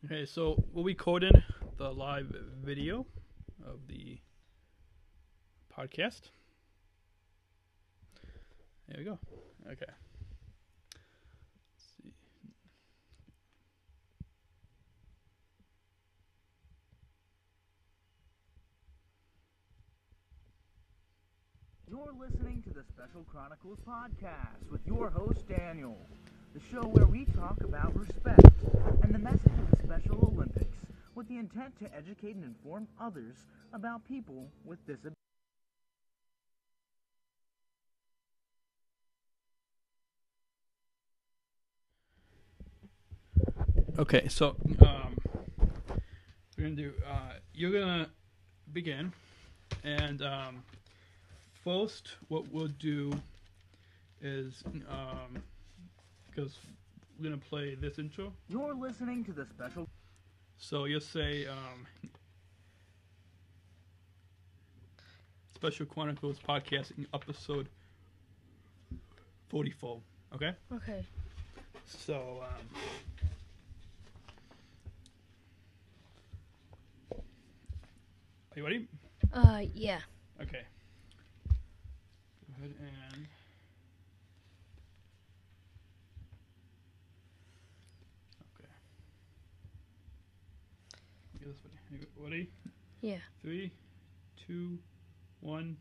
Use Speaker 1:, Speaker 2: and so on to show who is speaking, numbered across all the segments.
Speaker 1: Okay, so we'll be coding the live video of the podcast. There we go. Okay. Let's see.
Speaker 2: You're listening to the Special Chronicles Podcast with your host, Daniel. The show where we talk about respect and the message of the Special Olympics with the intent to educate and inform others about people with disabilities.
Speaker 1: Okay, so we're gonna do. You're gonna begin, and first, what we'll do is because we're gonna play this intro.
Speaker 2: You're listening to the Special.
Speaker 1: So you'll say Special Chronicles Podcast episode 44. Okay.
Speaker 3: Okay.
Speaker 1: So. Are you ready?
Speaker 3: Yeah.
Speaker 1: Okay. Go ahead and... Okay. Get this ready. Ready?
Speaker 3: Yeah.
Speaker 1: 3, 2, 1.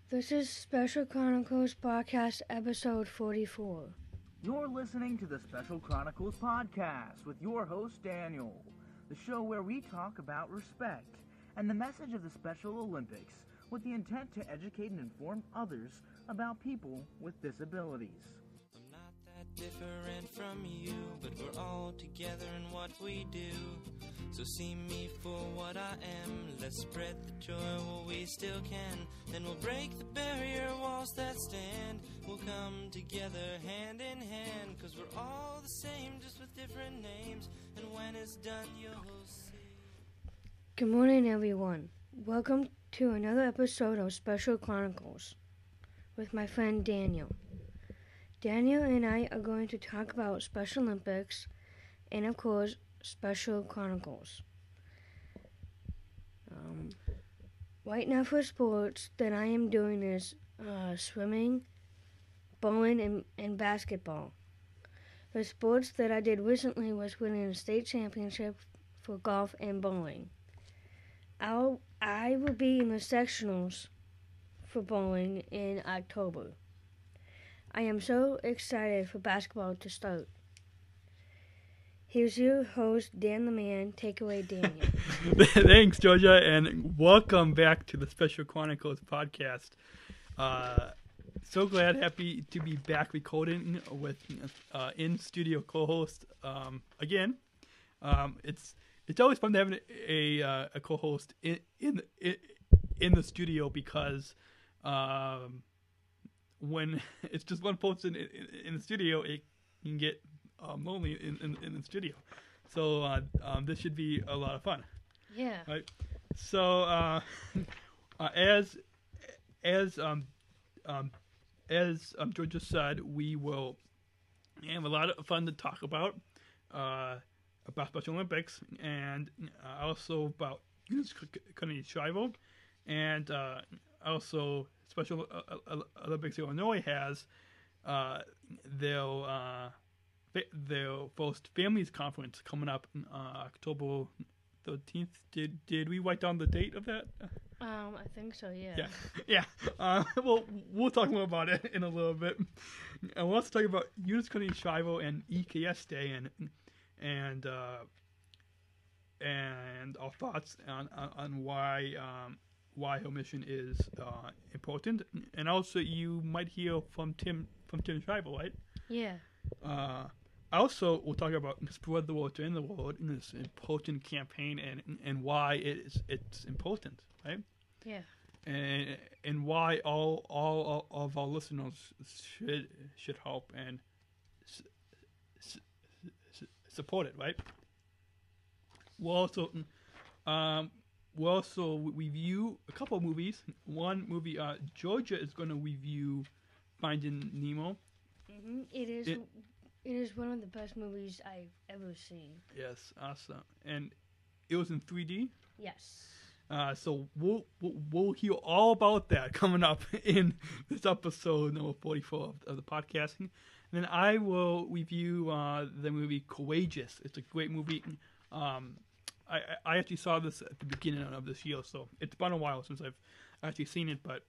Speaker 3: This is Special Chronicles Podcast Episode 44.
Speaker 2: You're listening to the Special Chronicles Podcast with your host, Daniel. The show where we talk about respect and the message of the Special Olympics with the intent to educate and inform others about people with disabilities.
Speaker 4: I'm not that different from you, but we're all together in what we do. So see me for what I am. Let's spread the joy while we still can. Then we'll break the barrier walls that stand. We'll come together hand in hand, 'cause we're all the same, just with different names. And when it's done, you'll see.
Speaker 3: Good morning, everyone. Welcome to another episode of Special Chronicles with my friend Daniel. Daniel and I are going to talk about Special Olympics and, of course, Special Chronicles. Right now for sports that I am doing is swimming, bowling, and basketball. The sports that I did recently was winning a state championship for golf and bowling. I will be in the sectionals for bowling in October. I am so excited for basketball to start. Here's your host, Dan the Man. Take away, Daniel.
Speaker 1: Thanks, Georgia, and welcome back to the Special Chronicles Podcast. So glad, happy to be back recording with in-studio co-host again. It's always fun to have a co-host in the studio because when it's just one person in the studio, it can get lonely in the studio. So this should be a lot of fun.
Speaker 3: Yeah.
Speaker 1: Right. So as George just said, we will have a lot of fun to talk about Special Olympics and also about Tim Shriver and also Special Olympics Illinois has their first families conference coming up October 13th. Did we write down the date of that?
Speaker 3: I think so, yeah.
Speaker 1: Yeah. Well, we'll talk more about it in a little bit. And we'll also talk about Tim Shriver and EKS Day and our thoughts on why her mission is important. And also, you might hear from Tim Shriver, right?
Speaker 3: Yeah.
Speaker 1: Also, we'll talk about Spread the Word in the World in this important campaign and why it's important, right?
Speaker 3: Yeah.
Speaker 1: And why all of our listeners should help and support it, right? We'll also review a couple of movies. One movie, Georgia is going to review Finding Nemo.
Speaker 3: It is It is one of the best movies I've ever seen.
Speaker 1: Yes, awesome. And it was in 3D.
Speaker 3: Yes.
Speaker 1: So we'll hear all about that coming up in this episode number 44 of the podcasting. And then I will review the movie Courageous. It's a great movie. I actually saw this at the beginning of this year, so it's been a while since I've actually seen it, but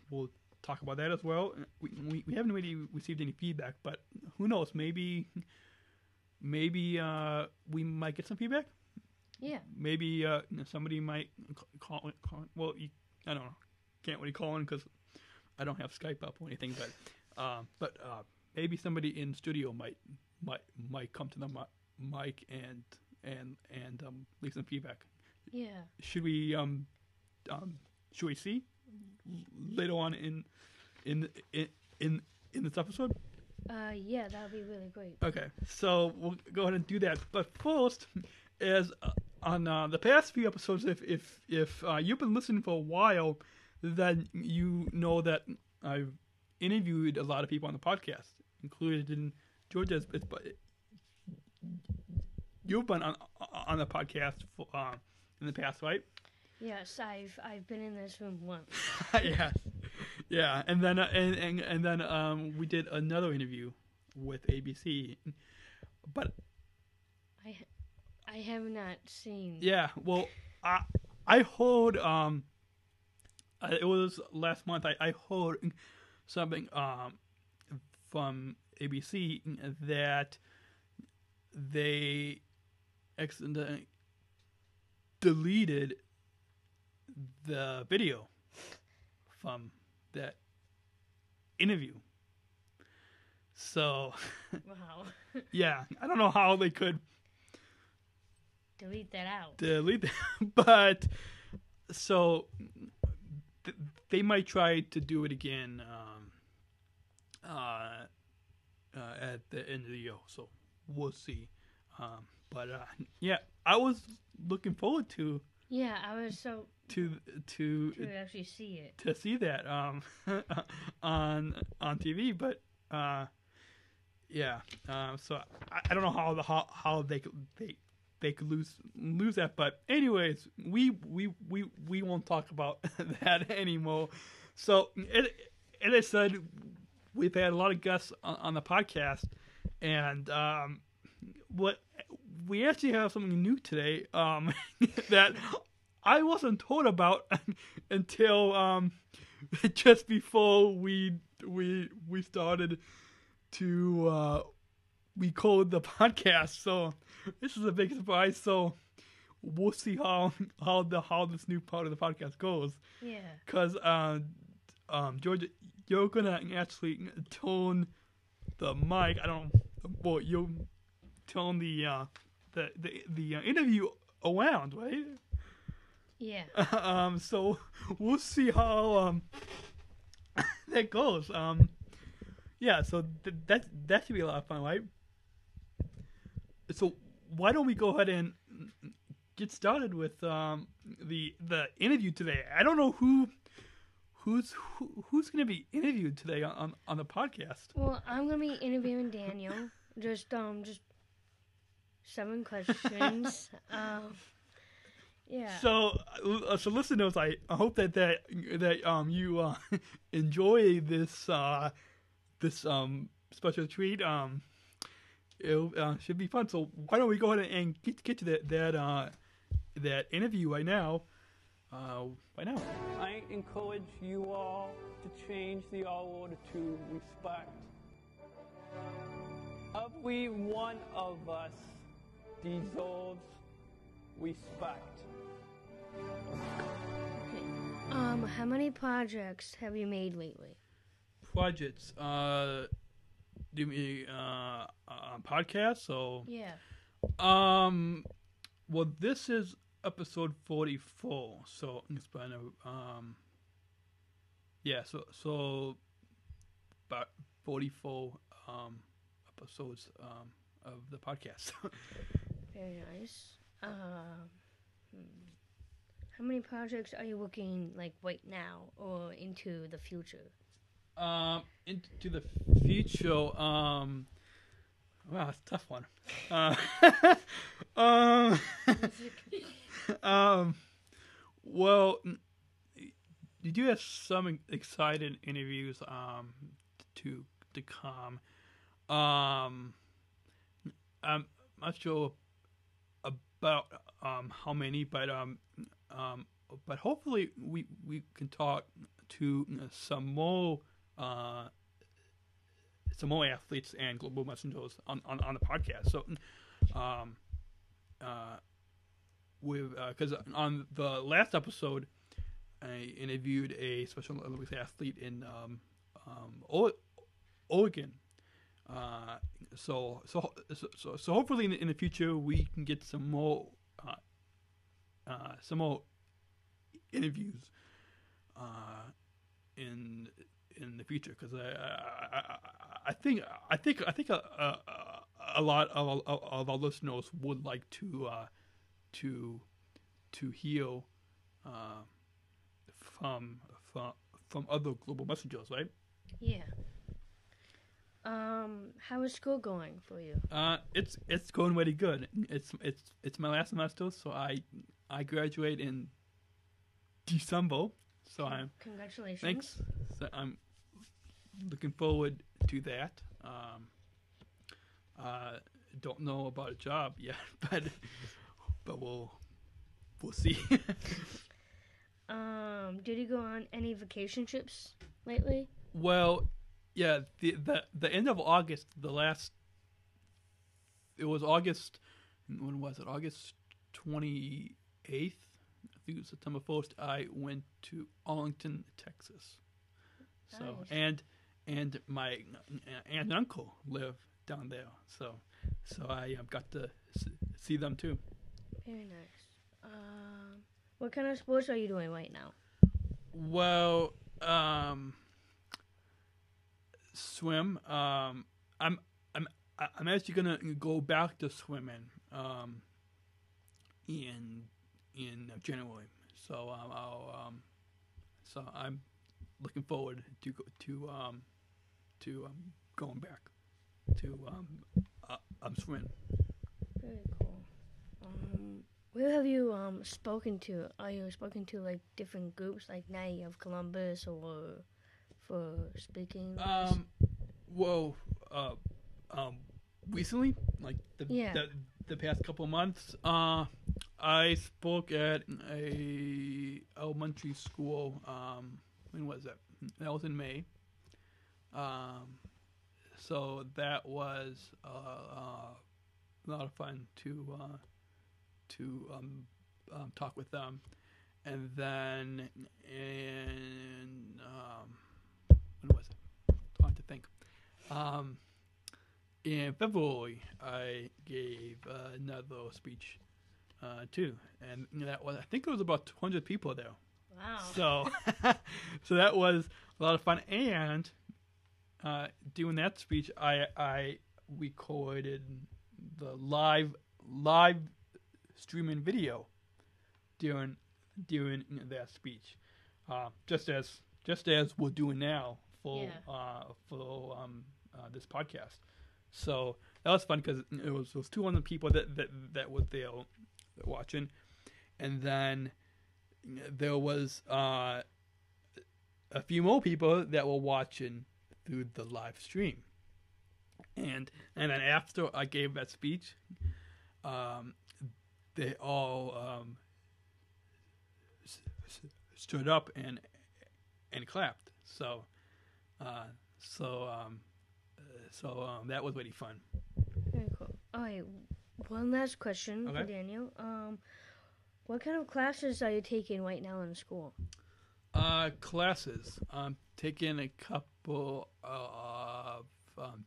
Speaker 1: we'll talk about that as well. We haven't really received any feedback, but who knows? Maybe we might get some feedback.
Speaker 3: Yeah.
Speaker 1: Maybe somebody might call. Well, I don't know. Can't really call in because I don't have Skype up or anything. But maybe somebody in studio might come to the mic and leave some feedback.
Speaker 3: Yeah.
Speaker 1: Should we see later on in this episode?
Speaker 3: Yeah, that would be really great.
Speaker 1: Okay, so we'll go ahead and do that. But first, as on the past few episodes, if you've been listening for a while, then you know that I've interviewed a lot of people on the podcast, included in Georgia's. But you've been on the podcast in the past, right?
Speaker 3: Yes, I've been in this room once.
Speaker 1: Yes, yeah, and then we did another interview with ABC, but
Speaker 3: I have not seen.
Speaker 1: Yeah, well, I heard it was last month. I heard something from ABC that they accidentally deleted the video from that interview. So,
Speaker 3: Wow.
Speaker 1: yeah, I don't know how they could
Speaker 3: Delete that out.
Speaker 1: delete that, but so they might try to do it again at the end of the year. So we'll see. But yeah, I was looking forward to.
Speaker 3: Yeah, I was so
Speaker 1: to
Speaker 3: actually see it.
Speaker 1: to see that on TV, but yeah. So I don't know how they could lose that, but anyways, we won't talk about that anymore. So as I said, we've had a lot of guests on the podcast, and what we actually have something new today that I wasn't told about until just before we started to record the podcast. So this is a big surprise. So we'll see how this new part of the podcast goes.
Speaker 3: Yeah.
Speaker 1: Because Georgia, you're gonna actually tone the mic. I don't. Well, you'll tone the interview around, right?
Speaker 3: Yeah.
Speaker 1: So we'll see how that goes. Yeah. So that should be a lot of fun, right? So why don't we go ahead and get started with the interview today? I don't know who's going to be interviewed today on the podcast.
Speaker 3: Well, I'm gonna be interviewing Daniel. Just 7 questions. Yeah.
Speaker 1: So listeners, I hope that you enjoy this special treat. It should be fun. So why don't we go ahead and get to that interview right now? I encourage you all to change the R word to respect. Every one of us deserves respect.
Speaker 3: Okay. How many projects have you made lately?
Speaker 1: Projects. Do you mean podcasts? So
Speaker 3: Yeah.
Speaker 1: Well, this is episode 44. So it's been yeah. So about 44 episodes of the podcast.
Speaker 3: Very nice. How many projects are you working like right now or into the future?
Speaker 1: Into the future. Wow, it's a tough one. Well, you do have some exciting interviews to come. I'm not sure about how many, but hopefully we can talk to some more athletes and global messengers on the podcast. So, because on the last episode, I interviewed a Special Olympics athlete in Oregon. So hopefully in the future we can get some more interviews in the future, because I think a lot of our listeners would like to hear from other global messengers, right?
Speaker 3: Yeah. How is school going for you?
Speaker 1: It's going really good. It's my last semester, so I graduate in December. So
Speaker 3: Congratulations.
Speaker 1: Thanks. So I'm looking forward to that. Don't know about a job yet, but we'll see.
Speaker 3: Did you go on any vacation trips lately?
Speaker 1: Well, yeah, the end of August, it was August, when was it? August 28th? I think it was September 1st. I went to Arlington, Texas. So,
Speaker 3: Nice.
Speaker 1: and my aunt and uncle live down there. So I got to see them too.
Speaker 3: Very nice. What kind of sports are you doing right now?
Speaker 1: Well, swim. I'm actually gonna go back to swimming in January. So so I'm looking forward to going back to swimming.
Speaker 3: Very cool. Where have you spoken to? Are you spoken to like different groups, like Night of Columbus, or for speaking?
Speaker 1: Well, recently, like the past couple of months, I spoke at a elementary school. When was that? That was in May. So that was a lot of fun to talk with them, and then when was it? Trying to think. In February, I gave another speech too, and that was, I think it was about 200 people there.
Speaker 3: Wow.
Speaker 1: So that was a lot of fun, and doing that speech, I recorded the live streaming video during that speech, just as we're doing now for this podcast. So that was fun because it was 200 people that were there watching, and then there was a few more people that were watching through the live stream, and then after I gave that speech, they all stood up and clapped. So that was really fun.
Speaker 3: Very cool. All right, one last question for Daniel. What kind of classes are you taking right now in school?
Speaker 1: Classes. I'm taking a couple of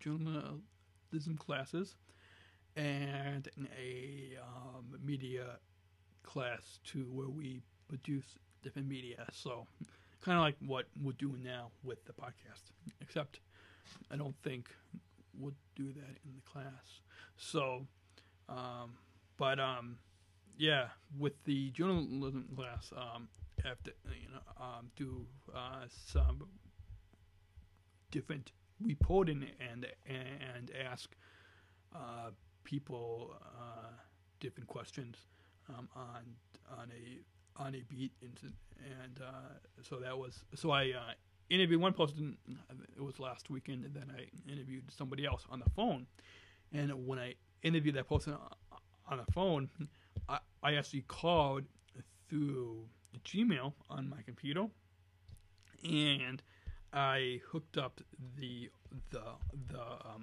Speaker 1: journalism classes and a media class too, where we produce different media. So kind of like what we're doing now with the podcast, except I don't think we'll do that in the class. So, yeah, with the journalism class, have to do some different reporting and ask people different questions on a beat, and so I interviewed one person. It was last weekend, and then I interviewed somebody else on the phone. And when I interviewed that person on the phone, I actually called through Gmail on my computer, and I hooked up the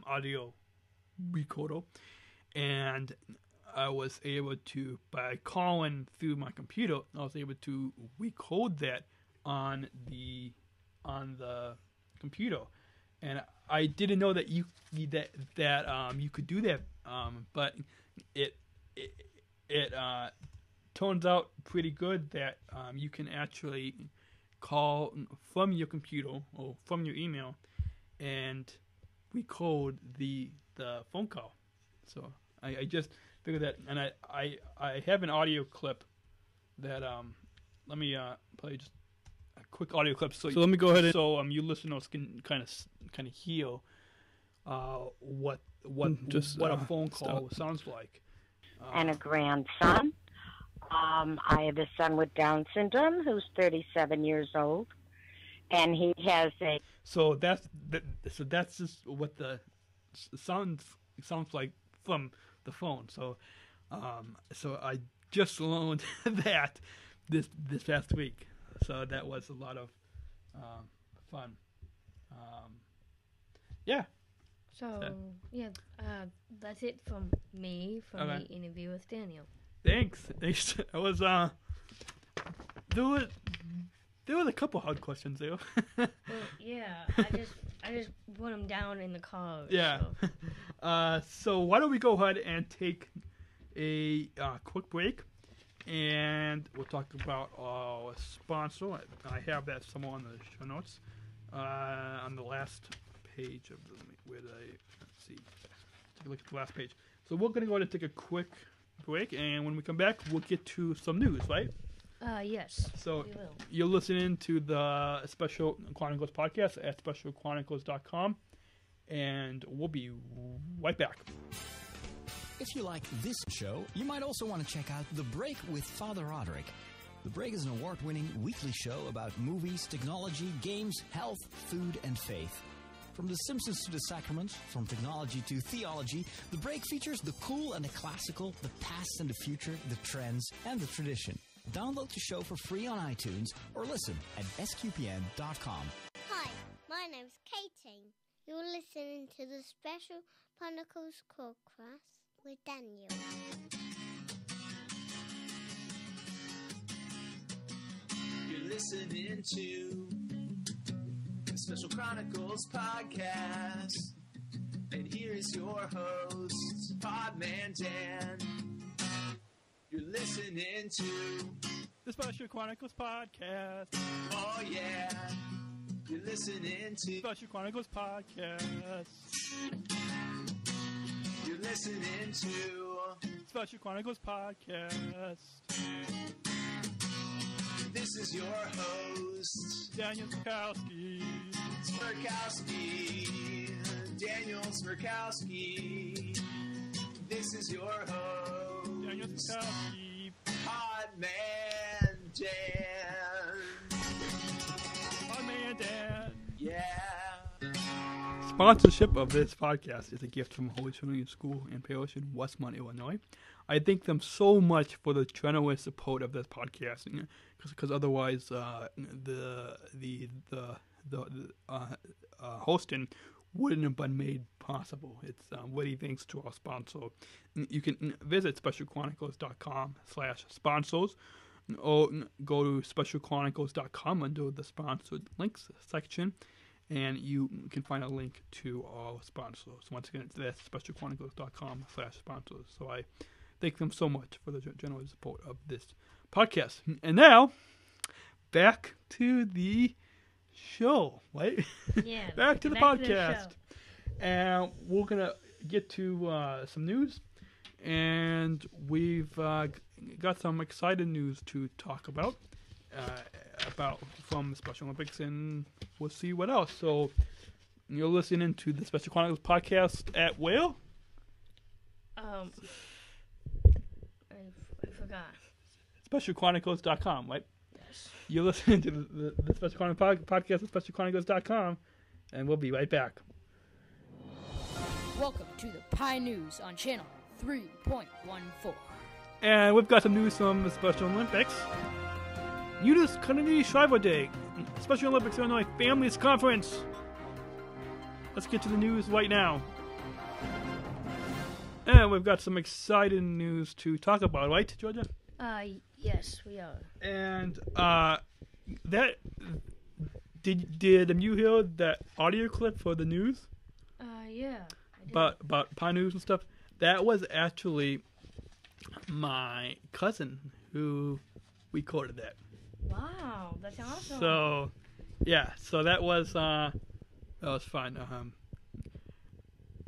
Speaker 1: audio recorder, and I was able to, by calling through my computer, I was able to record that on the computer, and I didn't know that you could do that, but it turns out pretty good that you can actually call from your computer or from your email and record the phone call. So I just figured that, and I have an audio clip that let me play just a quick audio clip. So let me go ahead and you listeners can kind of hear what a phone call sounds like.
Speaker 5: And a grandson. I have a son with Down syndrome who's 37 years old, and he has a.
Speaker 1: So that's just what the sounds like from the phone. So I just learned that this past week. So that was a lot of fun. Yeah.
Speaker 3: So that's it from me from the interview with Daniel.
Speaker 1: Thanks. It was there was a couple hard questions there.
Speaker 3: Well, yeah, I just put them down in the car.
Speaker 1: Yeah. So why don't we go ahead and take a quick break, and we'll talk about our sponsor. I have that somewhere on the show notes on the last page of let's see. Take a look at the last page. So we're going to go ahead and take a quick break, and when we come back, we'll get to some news, right?
Speaker 3: Yes.
Speaker 1: So you're listening to the Special Chronicles Podcast at SpecialChronicles.com, and we'll be right back.
Speaker 6: If you like this show, you might also want to check out The Break with Father Roderick. The Break is an award-winning weekly show about movies, technology, games, health, food, and faith. From The Simpsons to the Sacraments, from technology to theology, The Break features the cool and the classical, the past and the future, the trends, and the tradition. Download the show for free on iTunes or listen at sqpn.com.
Speaker 7: Hi, my name's Katie. You're listening to the Special Chronicles Podcast with Daniel.
Speaker 4: You're listening to the Special Chronicles Podcast. And here is your host, Podman Dan. You're listening to
Speaker 1: the Special Chronicles Podcast.
Speaker 4: Oh yeah. You're listening to
Speaker 1: Special Chronicles Podcast.
Speaker 4: You're listening to
Speaker 1: Special Chronicles Podcast.
Speaker 4: This is your host,
Speaker 1: Daniel Smirkowski.
Speaker 4: Daniel Smirkowski. This is your host,
Speaker 1: Daniel Smirkowski.
Speaker 4: Podman Dan.
Speaker 1: Podman Dan.
Speaker 4: Yeah.
Speaker 1: Sponsorship of this podcast is a gift from Holy Trinity School and Parish in Westmont, Illinois. I thank them so much for the generous support of this podcast, because otherwise the hosting wouldn't have been made possible. It's really thanks to our sponsor. You can visit SpecialChronicles.com/sponsors or go to SpecialChronicles.com under the sponsored links section, and you can find a link to our sponsors. Once again, that's SpecialChronicles.com/sponsors. So I thank them so much for the generous support of this podcast. And now, back to the show, right?
Speaker 3: Yeah.
Speaker 1: back to the podcast. And we're going to get to some news. And we've got some exciting news to talk about from the Special Olympics, and we'll see what else. So you're listening to the Special Chronicles Podcast at where?
Speaker 3: I forgot.
Speaker 1: SpecialChronicles.com, right?
Speaker 3: Yes.
Speaker 1: You're listening to the Special Chronicles Podcast at SpecialChronicles.com, and we'll be right back.
Speaker 8: Welcome to the Pie News on Channel 3.14.
Speaker 1: And we've got some news from the Special Olympics. Unis Kennedy Shriver Day, Special Olympics Illinois Families Conference. Let's get to the news right now. And we've got some exciting news to talk about, right, Georgia?
Speaker 3: Yes, we are.
Speaker 1: And that did you hear that audio clip for the news?
Speaker 3: Yeah. I did.
Speaker 1: About Pie News and stuff? That was actually my cousin who recorded that.
Speaker 3: Wow, that's awesome.
Speaker 1: So, yeah, so that was fun.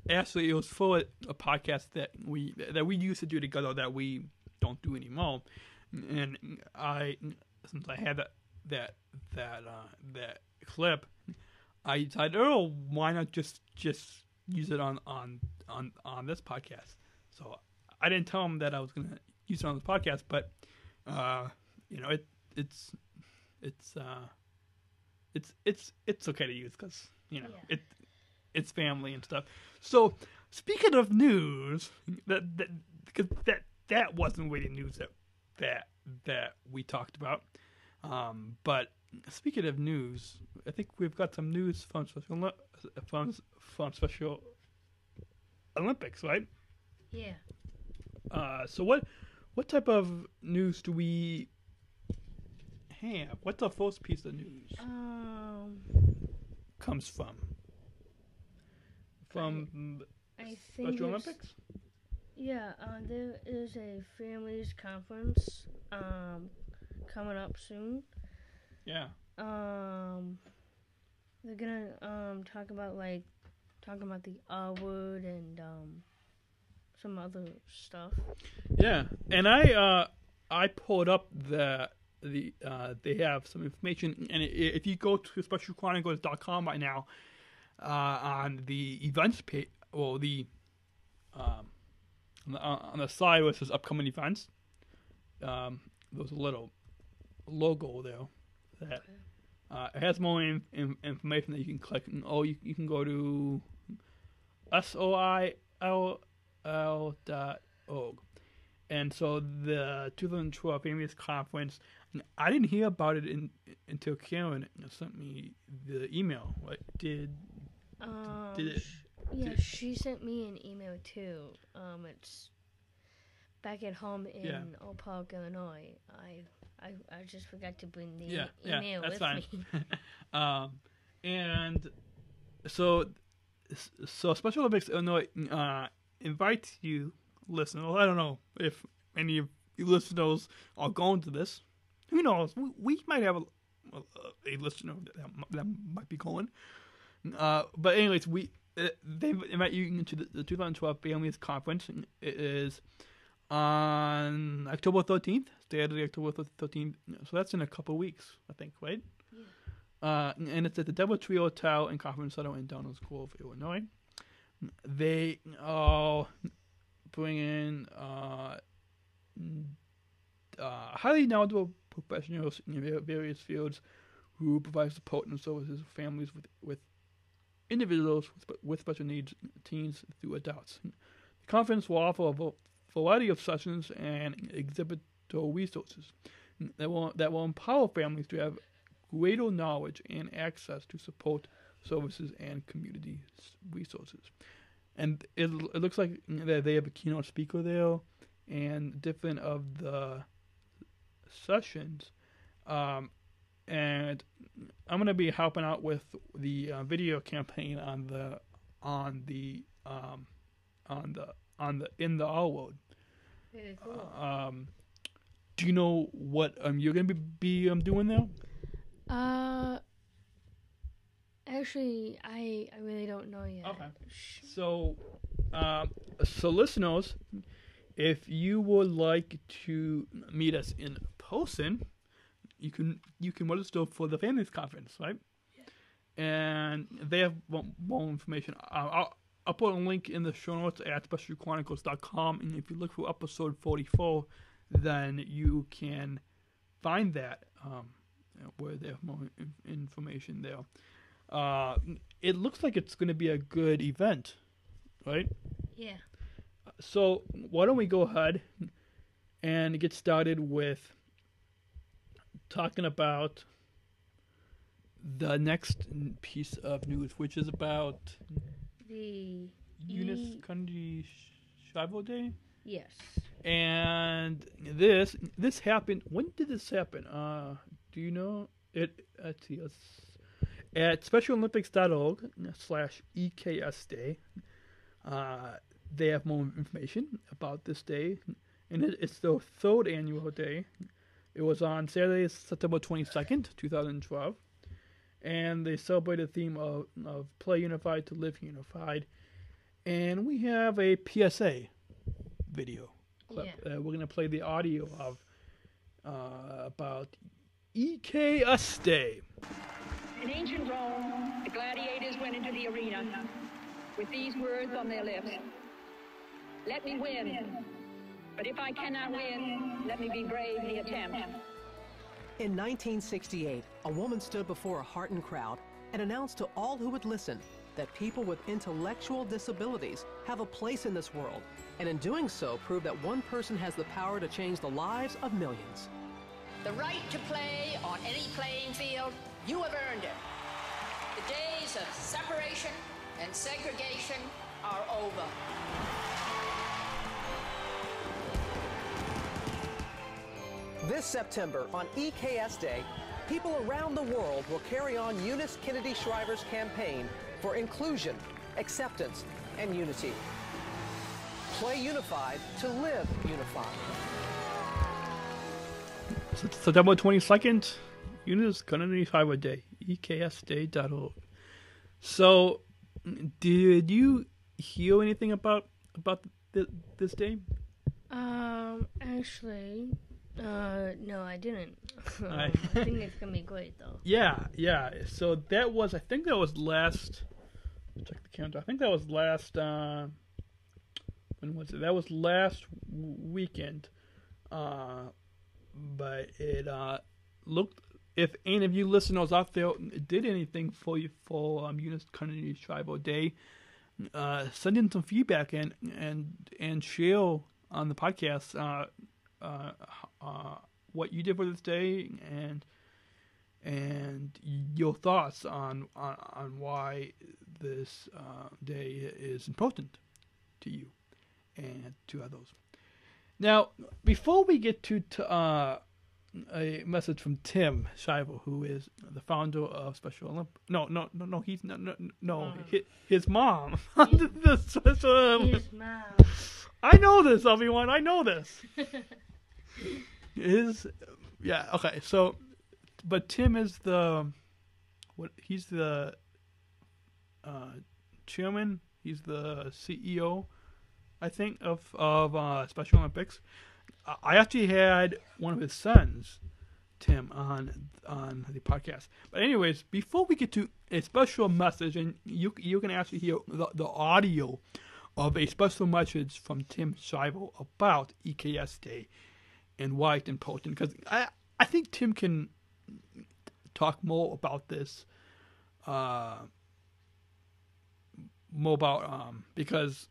Speaker 1: Actually, it was for a podcast that we used to do together that we don't do anymore. And since I had that clip, I decided, why not just use it on this podcast? So I didn't tell him that I was gonna use it on the podcast, but it's okay to use because it's family and stuff. So speaking of news, that wasn't really news that we talked about. But speaking of news, I think we've got some news from Special Olympics, right?
Speaker 3: Yeah.
Speaker 1: So what type of news do we have? What's the first piece of news? Comes from
Speaker 3: I think
Speaker 1: Special Olympics?
Speaker 3: Yeah, there is a families conference coming up soon.
Speaker 1: Yeah.
Speaker 3: They're gonna talk about the R word and some other stuff.
Speaker 1: Yeah, and I pulled up they have some information, and if you go to SpecialChronicles.com right now, on the events page, or on the side where it says upcoming events, there's a little logo there that it has more information that you can click. You can go to soill.org. And so the 2012 Families Conference, I didn't hear about it until Karen sent me the email. What did it?
Speaker 3: Yeah, she sent me an email too. It's back at home in Oak Park, Illinois. I just forgot to bring the email
Speaker 1: that's
Speaker 3: with
Speaker 1: fine.
Speaker 3: me.
Speaker 1: And so Special Olympics Illinois invites you, listeners. I don't know if any of you listeners are going to this. Who knows? We might have a listener that might be going. But anyways, they invite you into the 2012 Families Conference. It is on October 13th, Saturday, October 13th. So that's in a couple of weeks, I think, right? Yeah. And it's at the Devil Tree Hotel and Conference Center in Downers Grove, Illinois. They are bringing highly knowledgeable professionals in various fields who provide support and services for families with individuals with special needs, teens through adults. The conference will offer a variety of sessions and exhibit resources that will empower families to have greater knowledge and access to support services and community resources. And it looks like that they have a keynote speaker there, and different of the sessions. And I'm gonna be helping out with the video campaign on the In the R World.
Speaker 3: Very cool.
Speaker 1: Do you know what you're gonna be doing there?
Speaker 3: Actually, I really don't know yet.
Speaker 1: Okay. So listeners, if you would like to meet us in person, you can register for the Families Conference, right? and they have more information. I'll put a link in the show notes at SpecialChronicles.com, and if you look for episode 44, then you can find that where they have more information there. It looks like it's going to be a good event, right?
Speaker 3: Yeah.
Speaker 1: So why don't we go ahead and get started with talking about the next piece of news, which is about
Speaker 3: The
Speaker 1: Eunice Kennedy Shriver Day.
Speaker 3: Yes.
Speaker 1: And this happened. When did this happen? Do you know? Let's see. At SpecialOlympics.org/EKS Day, they have more information about this day, and it's the third annual day. It was on Saturday, September 22nd, 2012, and they celebrate the theme of Play Unified to Live Unified. And we have a PSA video clip.
Speaker 3: Yeah.
Speaker 1: We're going to play the audio of about EKS Day.
Speaker 9: In ancient Rome, the gladiators went into the arena with these words on their lips: "Let me win, but if I cannot win, let me be brave in the attempt."
Speaker 10: In 1968, a woman stood before a heartened crowd and announced to all who would listen that people with intellectual disabilities have a place in this world, and in doing so proved that one person has the power to change the lives of millions.
Speaker 11: The right to play on any playing field, you have earned it. The days of separation and segregation are over.
Speaker 10: This September, on EKS Day, people around the world will carry on Eunice Kennedy Shriver's campaign for inclusion, acceptance, and unity. Play unified to live unified.
Speaker 1: September 22nd, Eunice Kennedy Shriver Day, EKSday.org. So, did you hear anything about this day?
Speaker 3: Actually, no, I didn't. I think it's gonna be great though.
Speaker 1: Yeah. So I think that was last. Check the calendar. I think that was last. When was it? That was last weekend. But it looked. If any of you listeners out there did anything for Eunice Kennedy Shriver Day, send in some feedback and share on the podcast what you did for this day and your thoughts on why this day is important to you and to others. Now, before we get to a message from Tim Shriver, who is the founder of Special Olympics. No, he's not. No, his mom.
Speaker 3: His mom.
Speaker 1: I know this, everyone. I know this. Okay. So, but Tim is he's the chairman. He's the CEO, I think, of Special Olympics. I actually had one of his sons, Tim, on the podcast. But anyways, before we get to a special message, and you can actually hear the audio of a special message from Tim Shriver about EKS Day and why it's important, because I think Tim can talk more about this, because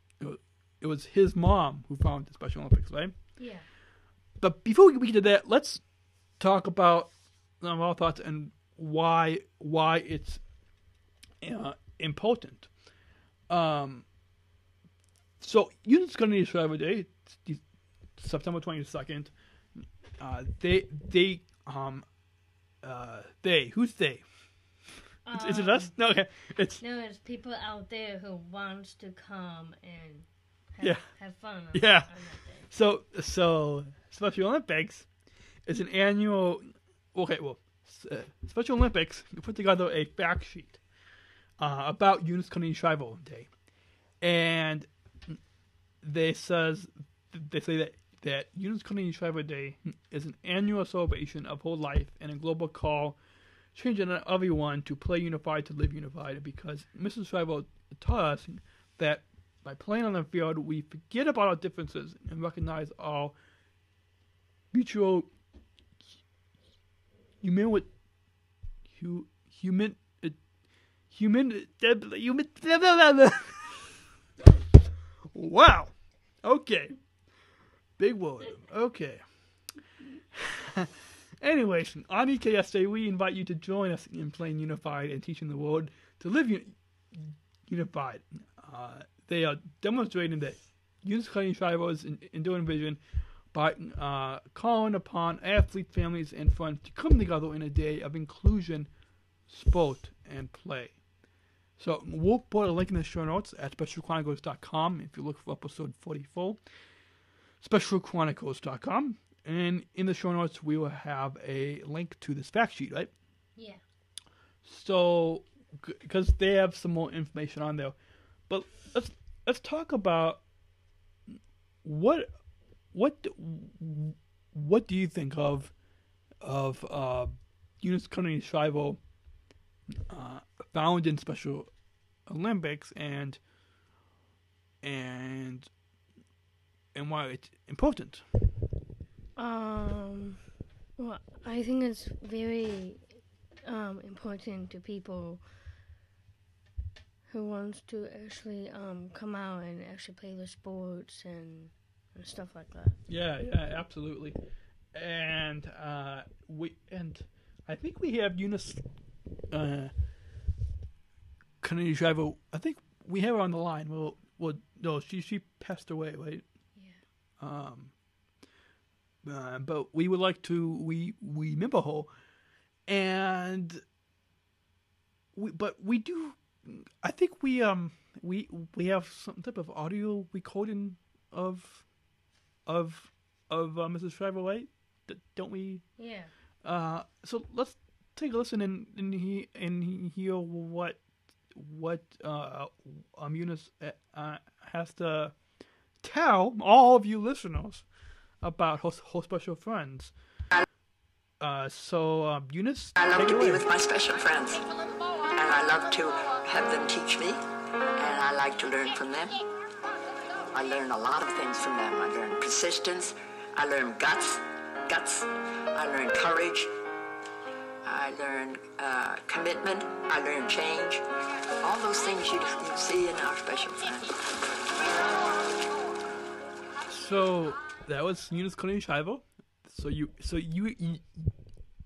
Speaker 1: it was his mom who founded the Special Olympics, right?
Speaker 3: Yeah.
Speaker 1: But before we get to that, let's talk about our thoughts and why it's important. So, Eunice Kennedy Shriver Day, September 22nd. Who's they? Is it us? No, okay.
Speaker 3: It's people out there who wants to come and have fun. On
Speaker 1: Yeah.
Speaker 3: on that day.
Speaker 1: So Special Olympics is an annual. Okay, well, Special Olympics put together a fact sheet about Eunice Kennedy Shriver Day, and they say that Eunice Kennedy Shriver Day is an annual celebration of her life and a global call changing everyone to play unified, to live unified, because Mrs. Shriver taught us that by playing on the field, we forget about our differences and recognize our mutual Wow. Okay. Big word. Okay. Anyways, on EKSA, we invite you to join us in playing unified and teaching the world to live unified. They are demonstrating that unifying Shriver's enduring vision by calling upon athletes, families, and friends to come together in a day of inclusion, sport, and play. So we'll put a link in the show notes at SpecialChronicles.com if you look for episode 44. SpecialChronicles.com. And in the show notes, we will have a link to this fact sheet, right?
Speaker 3: Yeah.
Speaker 1: So, because they have some more information on there. But let's talk about what do you think of Eunice Cunningham Shriver found in Special Olympics and why it's important?
Speaker 3: Well, I think it's very important to people who wants to actually come out and actually play the sports and stuff like that.
Speaker 1: Yeah, absolutely. And I think we have Eunice Cunningham Shriver. I think we have her on the line. Well, no, she passed away, right?
Speaker 3: Yeah.
Speaker 1: But we would like to we remember her, and we do. I think we have some type of audio recording of Mrs. Shriver, right? Don't we?
Speaker 3: Yeah.
Speaker 1: So let's take a listen and hear what Eunice has to tell all of you listeners about her special friends. So Eunice,
Speaker 12: I love to be with my special friends, and I love to have them teach me, and I like to learn from them. I learn a lot of things from them. I learn persistence, I learn guts, I learn courage, I learn commitment, I learn change. All those things you see in our special friends.
Speaker 1: So that was Eunice Cunningham Shriver.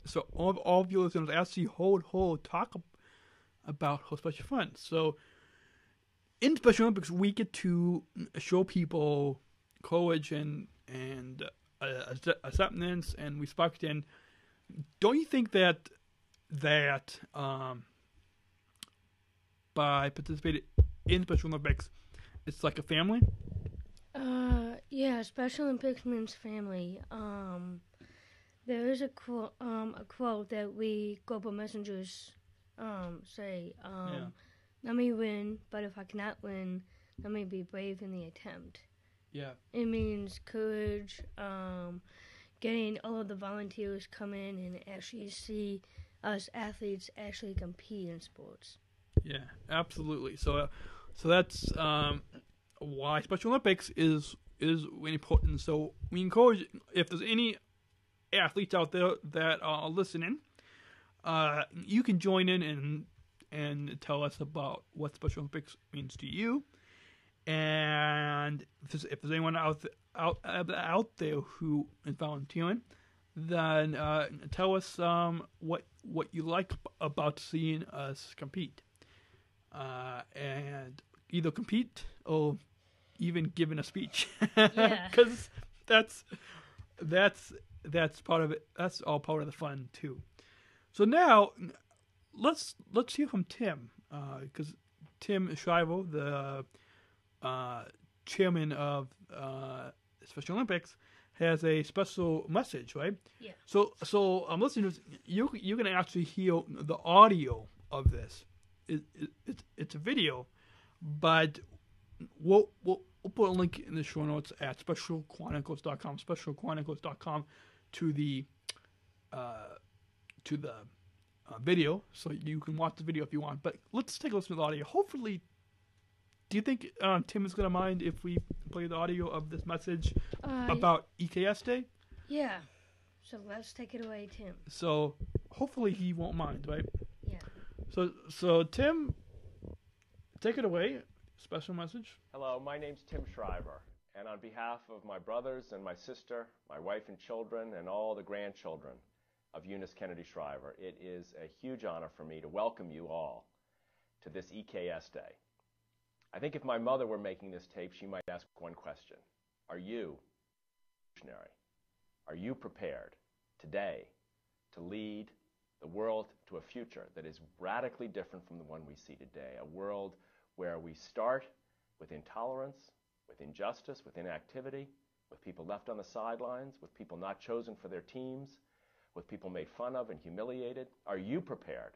Speaker 1: So all of you listeners actually hold talk about her special friends. So in Special Olympics, we get to show people courage and acceptance and respect. And don't you think that by participating in Special Olympics, it's like a family?
Speaker 3: Yeah, Special Olympics means family. There is a quote that we global messengers say. Let me win, but if I cannot win, let me be brave in the attempt.
Speaker 1: Yeah.
Speaker 3: It means courage, getting all of the volunteers come in and actually see us athletes actually compete in sports.
Speaker 1: Yeah, absolutely. So that's why Special Olympics is really important. So we encourage, if there's any athletes out there that are listening, you can join in and tell us about what Special Olympics means to you. And if there's anyone out there who is volunteering, then tell us what you like about seeing us compete, and either compete or even giving a speech.
Speaker 3: Yeah,
Speaker 1: because that's part of it. That's all part of the fun too. So now let's hear from Tim, because Tim Shriver, the chairman of Special Olympics, has a special message, right?
Speaker 3: Yeah.
Speaker 1: So listeners, you can actually hear the audio of this. It's a video, but we'll put a link in the show notes at SpecialChronicles.com, SpecialChronicles.com to the video, so you can watch the video if you want. But let's take a listen to the audio. Hopefully, do you think Tim is going to mind if we play the audio of this message about EKS Day?
Speaker 3: Yeah. So let's take it away, Tim.
Speaker 1: So hopefully he won't mind, right?
Speaker 3: Yeah.
Speaker 1: So Tim, take it away. Special message.
Speaker 13: Hello, my name's Tim Shriver, and on behalf of my brothers and my sister, my wife and children, and all the grandchildren of Eunice Kennedy Shriver, it is a huge honor for me to welcome you all to this EKS Day. I think if my mother were making this tape, she might ask one question. Are you revolutionary? Are you prepared today to lead the world to a future that is radically different from the one we see today? A world where we start with intolerance, with injustice, with inactivity, with people left on the sidelines, with people not chosen for their teams, with people made fun of and humiliated. Are you prepared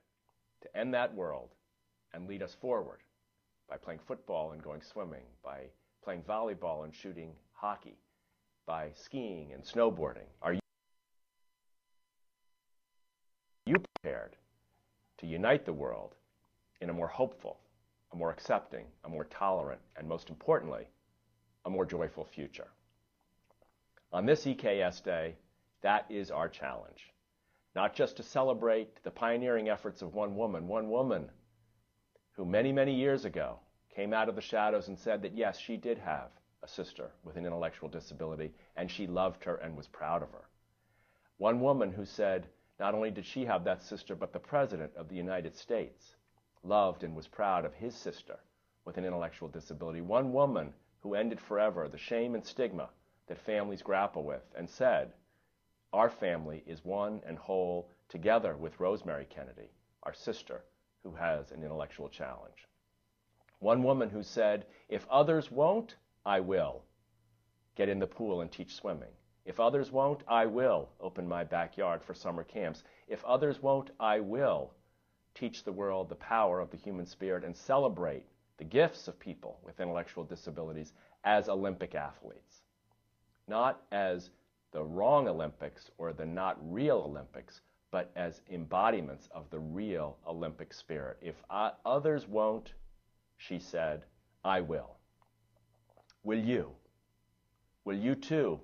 Speaker 13: to end that world and lead us forward by playing football and going swimming, by playing volleyball and shooting hockey, by skiing and snowboarding? Are you prepared to unite the world in a more hopeful, a more accepting, a more tolerant, and most importantly, a more joyful future? On this EKS Day, that is our challenge. Not just to celebrate the pioneering efforts of one woman who many, many years ago came out of the shadows and said that yes, she did have a sister with an intellectual disability, and she loved her and was proud of her. One woman who said not only did she have that sister, but the President of the United States loved and was proud of his sister with an intellectual disability. One woman who ended forever the shame and stigma that families grapple with and said, our family is one and whole together with Rosemary Kennedy, our sister who has an intellectual challenge. One woman who said, if others won't, I will get in the pool and teach swimming. If others won't, I will open my backyard for summer camps. If others won't, I will teach the world the power of the human spirit and celebrate the gifts of people with intellectual disabilities as Olympic athletes, not as the wrong Olympics or the not real Olympics, but as embodiments of the real Olympic spirit. If others won't, she said, I will. Will you? Will you too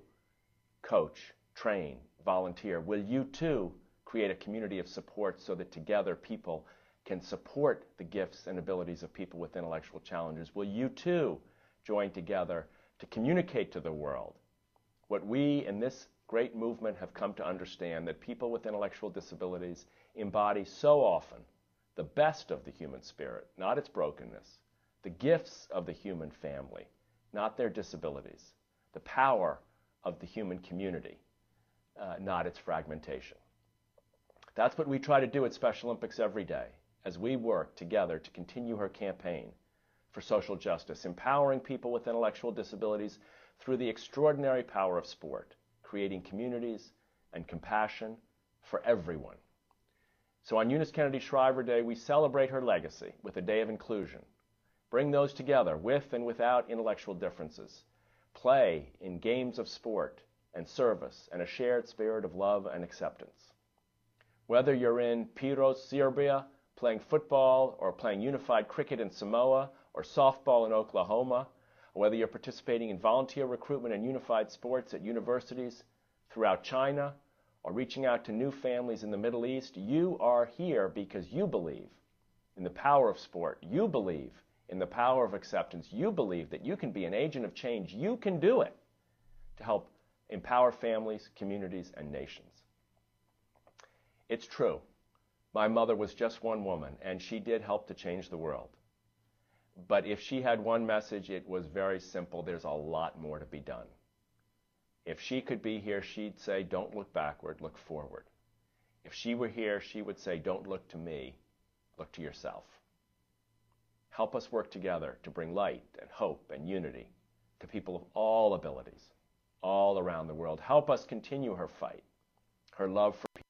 Speaker 13: coach, train, volunteer? Will you too create a community of support so that together people can support the gifts and abilities of people with intellectual challenges? Will you too join together to communicate to the world what we in this great movement have come to understand, that people with intellectual disabilities embody so often the best of the human spirit, not its brokenness, the gifts of the human family, not their disabilities, the power of the human community, not its fragmentation. That's what we try to do at Special Olympics every day as we work together to continue her campaign for social justice, empowering people with intellectual disabilities through the extraordinary power of sport, creating communities and compassion for everyone. So on Eunice Kennedy Shriver Day, we celebrate her legacy with a day of inclusion. Bring those together with and without intellectual differences. Play in games of sport and service and a shared spirit of love and acceptance. Whether you're in Piros, Serbia, playing football, or playing unified cricket in Samoa, or softball in Oklahoma, or whether you're participating in volunteer recruitment and unified sports at universities throughout China, or reaching out to new families in the Middle East, you are here because you believe in the power of sport. You believe in the power of acceptance. You believe that you can be an agent of change. You can do it to help empower families, communities, and nations. It's true. My mother was just one woman, and she did help to change the world. But if she had one message, it was very simple. There's a lot more to be done. If she could be here, she'd say, don't look backward, look forward. If she were here, she would say, don't look to me, look to yourself. Help us work together to bring light and hope and unity to people of all abilities, all around the world. Help us continue her fight, her love for people,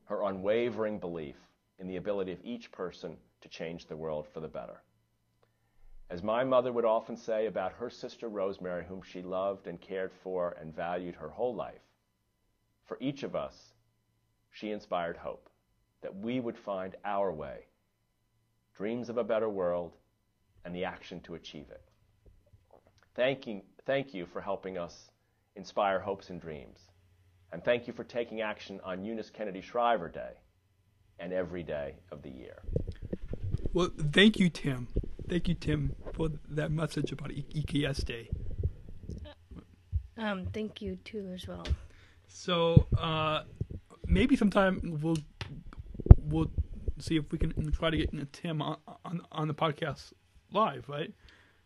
Speaker 13: her unwavering belief in the ability of each person to change the world for the better. As my mother would often say about her sister Rosemary, whom she loved and cared for and valued her whole life, for each of us, she inspired hope that we would find our way, dreams of a better world, and the action to achieve it. Thank you for helping us inspire hopes and dreams. And thank you for taking action on Eunice Kennedy Shriver Day and every day of the year.
Speaker 1: Well, thank you, Tim. Thank you, Tim, for that message about EKS Day.
Speaker 3: Thank you too as well.
Speaker 1: So maybe sometime we'll see if we can try to get Tim on the podcast live, right?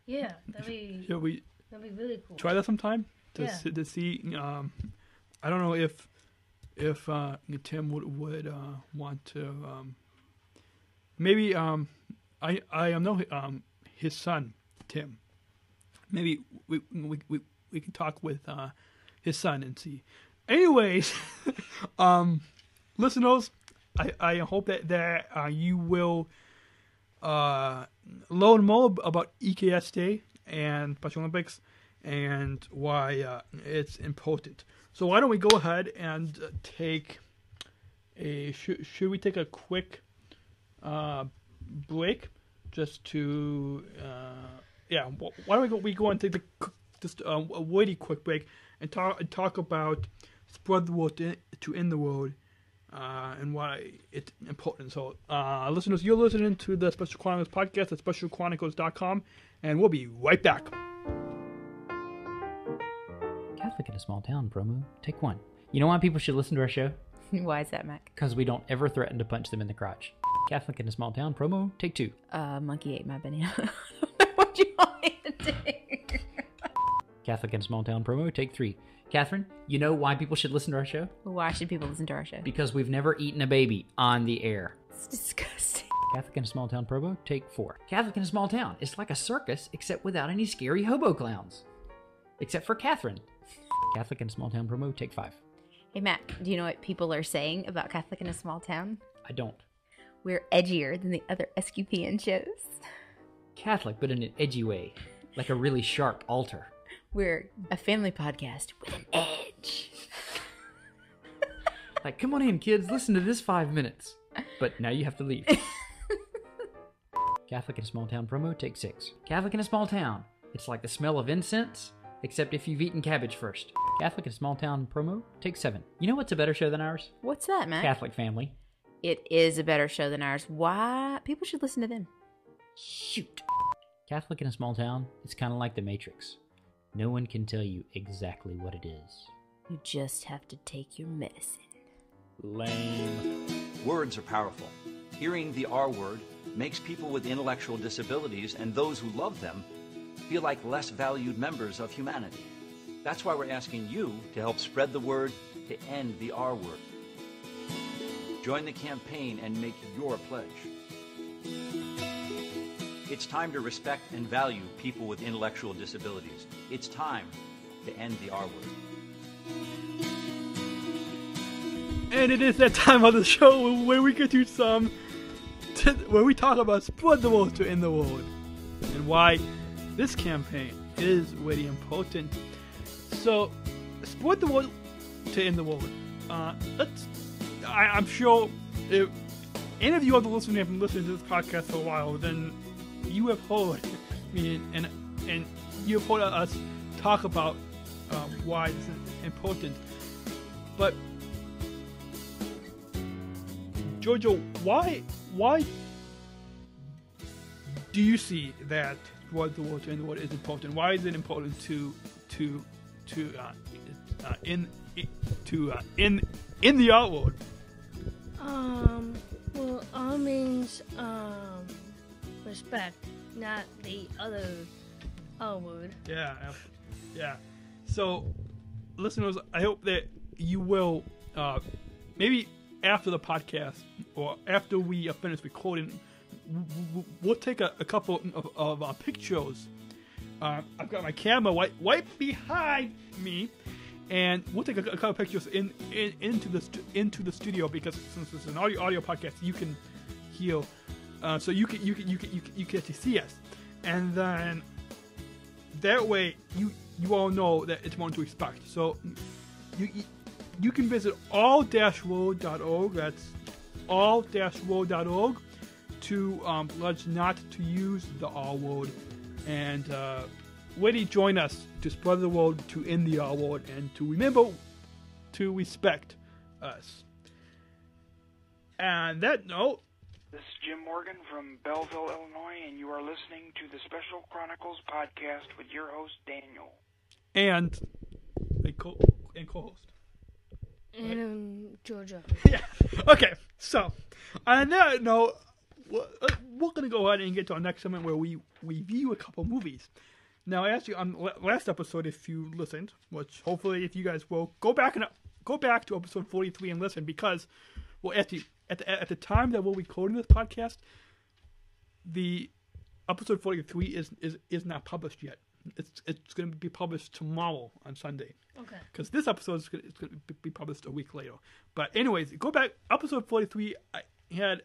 Speaker 3: Yeah, that'd be really cool.
Speaker 1: Try that sometime to see. I don't know if Tim would want to. Maybe I know his son Tim. Maybe we can talk with his son and see. Anyways, listeners, I hope that you will learn more about EKS Day and Special Olympics and why it's important. So why don't we go ahead and take a should we take a quick break just to why don't we go and take just a really quick break and talk about spread the word to end the world and why it's important. So listeners, you're listening to the Special Chronicles Podcast at SpecialChronicles.com, and we'll be right back.
Speaker 14: Catholic in a Small Town promo, take 1. You know why people should listen to our show?
Speaker 15: Why is that, Mac?
Speaker 14: Because we don't ever threaten to punch them in the crotch. Catholic in a Small Town promo, take 2.
Speaker 15: Monkey ate my banana. I don't know what you want me to do.
Speaker 14: Catholic in a Small Town promo, take 3. Catherine, you know why people should listen to our show?
Speaker 15: Why should people listen to our show?
Speaker 14: Because we've never eaten a baby on the air.
Speaker 15: It's disgusting.
Speaker 14: Catholic in a Small Town promo, take 4. Catholic in a Small Town. It's like a circus, except without any scary hobo clowns. Except for Catherine. Catholic in a Small Town promo, take 5.
Speaker 15: Hey, Matt, do you know what people are saying about Catholic in a Small Town?
Speaker 14: I don't.
Speaker 15: We're edgier than the other SQPN shows.
Speaker 14: Catholic, but in an edgy way. Like a really sharp altar.
Speaker 15: We're a family podcast with an edge.
Speaker 14: Like, come on in, kids, listen to this 5 minutes. But now you have to leave. Catholic in a Small Town promo, take 6. Catholic in a Small Town. It's like the smell of incense, except if you've eaten cabbage first. Catholic in a Small Town promo, take 7. You know what's a better show than ours?
Speaker 15: What's that, Matt?
Speaker 14: Catholic Family.
Speaker 15: It is a better show than ours. Why? People should listen to them.
Speaker 14: Shoot. Catholic in a Small Town, it's kind of like the Matrix. No one can tell you exactly what it is.
Speaker 15: You just have to take your medicine.
Speaker 14: Lame.
Speaker 16: Words are powerful. Hearing the R word makes people with intellectual disabilities and those who love them feel like less valued members of humanity. That's why we're asking you to help spread the word to end the R word. Join the campaign and make your pledge. It's time to respect and value people with intellectual disabilities. It's time to end the R word.
Speaker 1: And it is that time of the show where we get to where we talk about spread the word to end the world and why this campaign is really important. So, spread the word to end the world. I'm sure if any of you other listeners have been listening to this podcast for a while, then you have heard me and you have heard us talk about why this is important. But Jojo, why do you see that spread the word to end the world is important? Why is it important to in the art world?
Speaker 3: Well, R means respect, not the other R word.
Speaker 1: Yeah. So, listeners, I hope that you will maybe after the podcast or after we finish recording, we'll take a couple of pictures. I've got my camera right behind me, and we'll take a couple of pictures into the studio, because since it's an audio podcast, you can hear, so you can actually see us, and then that way you all know that it's one to expect. So you can visit all-world.org. That's all-road.org to pledge not to use the all road, and really join us to spread the word to end the all road and to remember to respect us. And that note,
Speaker 17: this is Jim Morgan from Belleville, Illinois, and you are listening to the Special Chronicles Podcast with your host, Daniel.
Speaker 1: And co-host.
Speaker 3: And Georgia.
Speaker 1: Yeah. Okay, so on that note, we're going to go ahead and get to our next segment where we review a couple movies. Now, actually, on last episode, if you listened, which hopefully if you guys will, go back to episode 43 and listen, because, well, actually, at the time that we're recording this podcast, the episode 43 is not published yet. It's going to be published tomorrow on Sunday.
Speaker 3: Okay.
Speaker 1: Because this episode is going to be published a week later. But anyways, go back. Episode 43, I had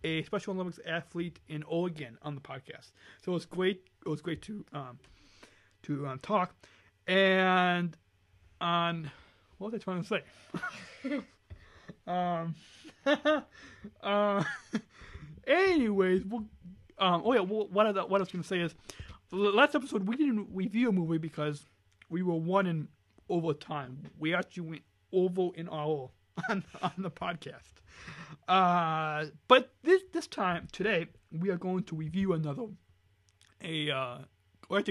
Speaker 1: a Special Olympics athlete in Oregon on the podcast. So it was great. It was great to talk. And on what was I trying to say? Anyways, what I was going to say is, the last episode we didn't review a movie because we were running over time. We actually went over an hour on the podcast. But this time today we are going to review a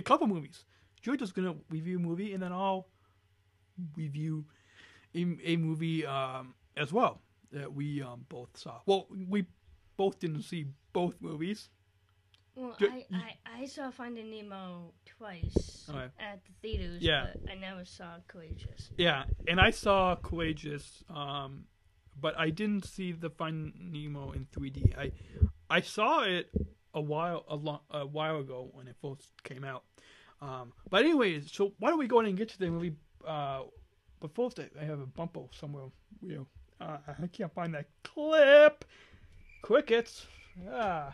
Speaker 1: couple movies. Georgia's going to review a movie, and then I'll review a movie as well that we both saw. Well, we both didn't see both movies.
Speaker 3: Well, I saw Finding Nemo twice at the theaters, but I never saw Courageous.
Speaker 1: Yeah, and I saw Courageous, but I didn't see the Finding Nemo in 3D. I saw it a while ago when it first came out. But anyways, so why don't we go ahead and get to the movie? But first, I have a bumper somewhere. I can't find that clip. Crickets. Ah.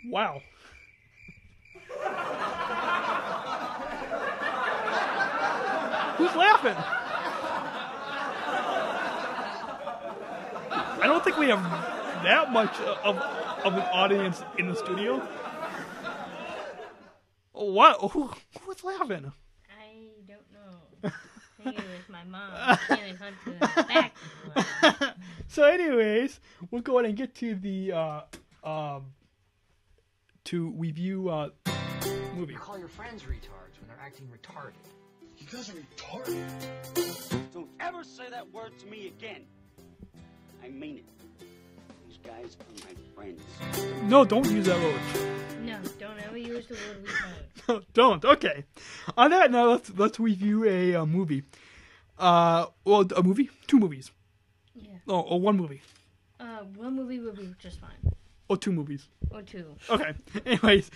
Speaker 1: Wow. Who's laughing? I don't think we have that much of an audience in the studio. What? Who's laughing?
Speaker 3: I don't know. I think it was my mom. Feeling hunt to the back.
Speaker 1: So anyways, we'll go ahead and get to the to review movie.
Speaker 18: You call your friends retards when they're acting retarded. You guys are retarded.
Speaker 19: Don't ever say that word to me again. I mean it. These guys are my friends.
Speaker 1: No, don't use that word.
Speaker 3: No, don't ever use the word retard.
Speaker 1: No, don't. Okay. On that note, let's review a movie. Well, a movie? 2 movies.
Speaker 3: Yeah.
Speaker 1: Oh, or 1 movie.
Speaker 3: 1 movie would be just fine.
Speaker 1: Or 2 movies.
Speaker 3: Or 2.
Speaker 1: Okay. Anyways,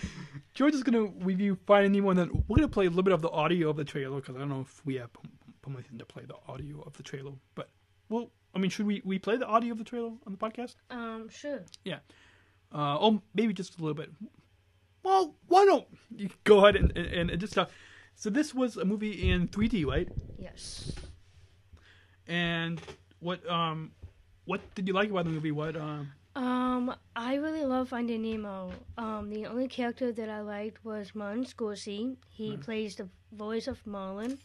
Speaker 1: George is going to review Finding Nemo, and then we're going to play a little bit of the audio of the trailer, because I don't know if we have permission to play the audio of the trailer. But, well, I mean, should we play the audio of the trailer on the podcast?
Speaker 3: Sure.
Speaker 1: Yeah. Or maybe just a little bit. Well, why don't you go ahead and just talk. So this was a movie in 3D, right?
Speaker 3: Yes.
Speaker 1: And what did you like about the movie?
Speaker 3: I really love Finding Nemo. The only character that I liked was Martin Scorsese. He plays the voice of Marlin.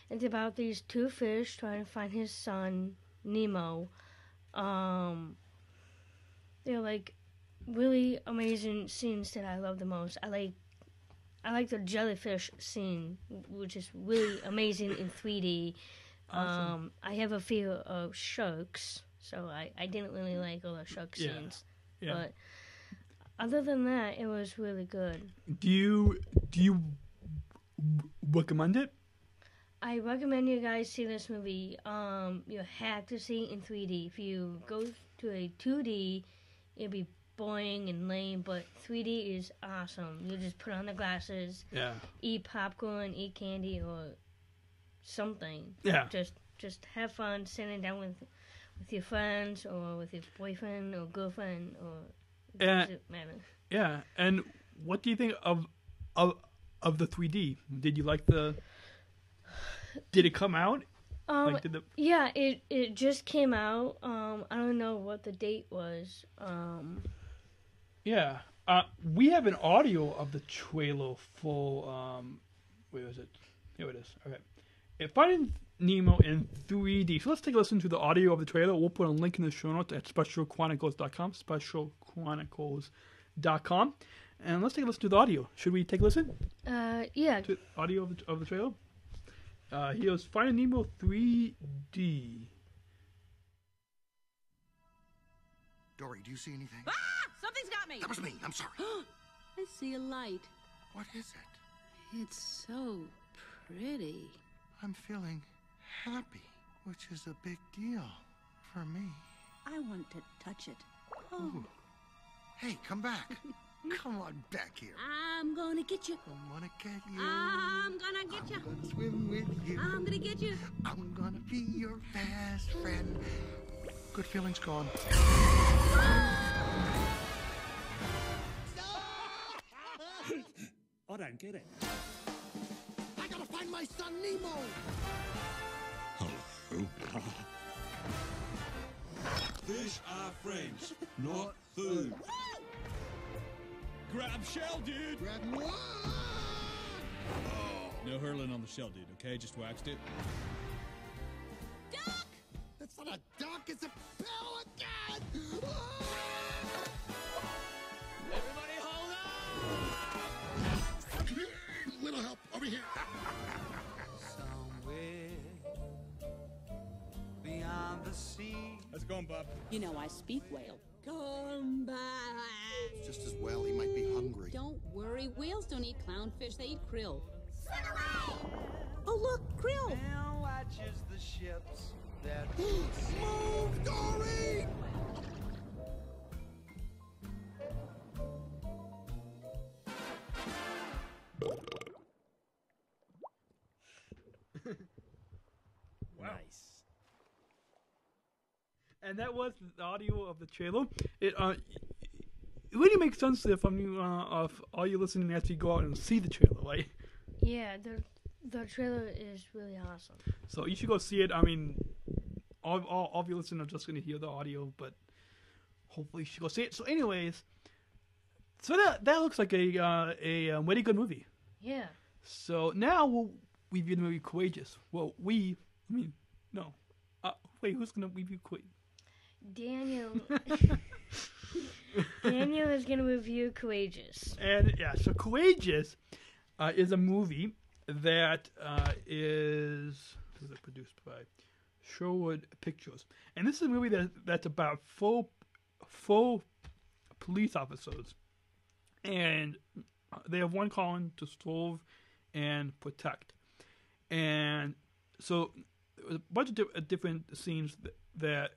Speaker 3: It's about these 2 fish trying to find his son, Nemo. They're like really amazing scenes that I love the most. I like the jellyfish scene, which is really amazing in 3D.
Speaker 1: Awesome.
Speaker 3: I have a fear of sharks, so I didn't really like all the shark scenes.
Speaker 1: Yeah.
Speaker 3: But other than that, it was really good.
Speaker 1: Do you recommend it?
Speaker 3: I recommend you guys see this movie. You have to see it in 3D. If you go to a 2D, it'll be boring and lame, but 3D is awesome. You just put on the glasses, eat popcorn, eat candy, or something.
Speaker 1: Yeah.
Speaker 3: Just have fun sitting down with your friends, or with your boyfriend or girlfriend, or it doesn't matter.
Speaker 1: Yeah. And what do you think of the 3D? Did you like the? Did it come out
Speaker 3: Yeah, it just came out. I don't know what the date was.
Speaker 1: Yeah. We have an audio of the trailer for where is it? Here it is. Okay. Finding Nemo in 3D. So let's take a listen to the audio of the trailer. We'll put a link in the show notes at SpecialChronicles.com. SpecialChronicles.com. And let's take a listen to the audio. Should we take a listen?
Speaker 3: Yeah.
Speaker 1: To the audio of the trailer. Here's Finding Nemo 3D.
Speaker 20: Dory, do you see anything?
Speaker 21: Ah! Something's got me!
Speaker 20: That was me. I'm sorry.
Speaker 21: I see a light.
Speaker 20: What is it?
Speaker 21: It's so pretty.
Speaker 20: I'm feeling happy, which is a big deal for me.
Speaker 21: I want to touch it. Oh.
Speaker 20: Ooh. Hey, come back. Come on back here.
Speaker 21: I'm gonna get you.
Speaker 20: I'm gonna get you.
Speaker 21: I'm gonna get you.
Speaker 20: I'm gonna swim with you.
Speaker 21: I'm gonna get you.
Speaker 20: I'm gonna be your best friend. Good feelings gone.
Speaker 22: I don't get it.
Speaker 20: I gotta find my son Nemo.
Speaker 22: Fish are friends, not food. Grab shell, dude.
Speaker 20: Grab what?
Speaker 22: No hurling on the shell, dude. Okay, just waxed it.
Speaker 20: Duck! That's not a duck. It's a pelican.
Speaker 22: Everybody, hold on!
Speaker 20: Little help over here.
Speaker 4: Somewhere beyond the sea.
Speaker 22: How's it going, Bob?
Speaker 21: You know I speak whale. Come back.
Speaker 20: Just as well, he might be hungry.
Speaker 21: Don't worry, whales don't eat clownfish, they eat krill. Oh look, krill!
Speaker 4: Now watches the ships that
Speaker 20: Move, Dory!
Speaker 22: Nice.
Speaker 1: And that was the audio of the trailer. It really makes sense if of all you listening as you go out and see the trailer, right?
Speaker 3: Yeah, the trailer is really awesome.
Speaker 1: So you should go see it. I mean, all of you listeners are just going to hear the audio, but hopefully you should go see it. So anyways, so that looks like a really good movie.
Speaker 3: Yeah.
Speaker 1: So now we'll review the movie Courageous. Well, who's going to review Courageous?
Speaker 3: Daniel. Daniel is going to review Courageous.
Speaker 1: And yeah, so Courageous is a movie that is produced by Sherwood Pictures, and this is a movie that's about four police officers, and they have one calling to serve and protect, and so there's a bunch of different scenes that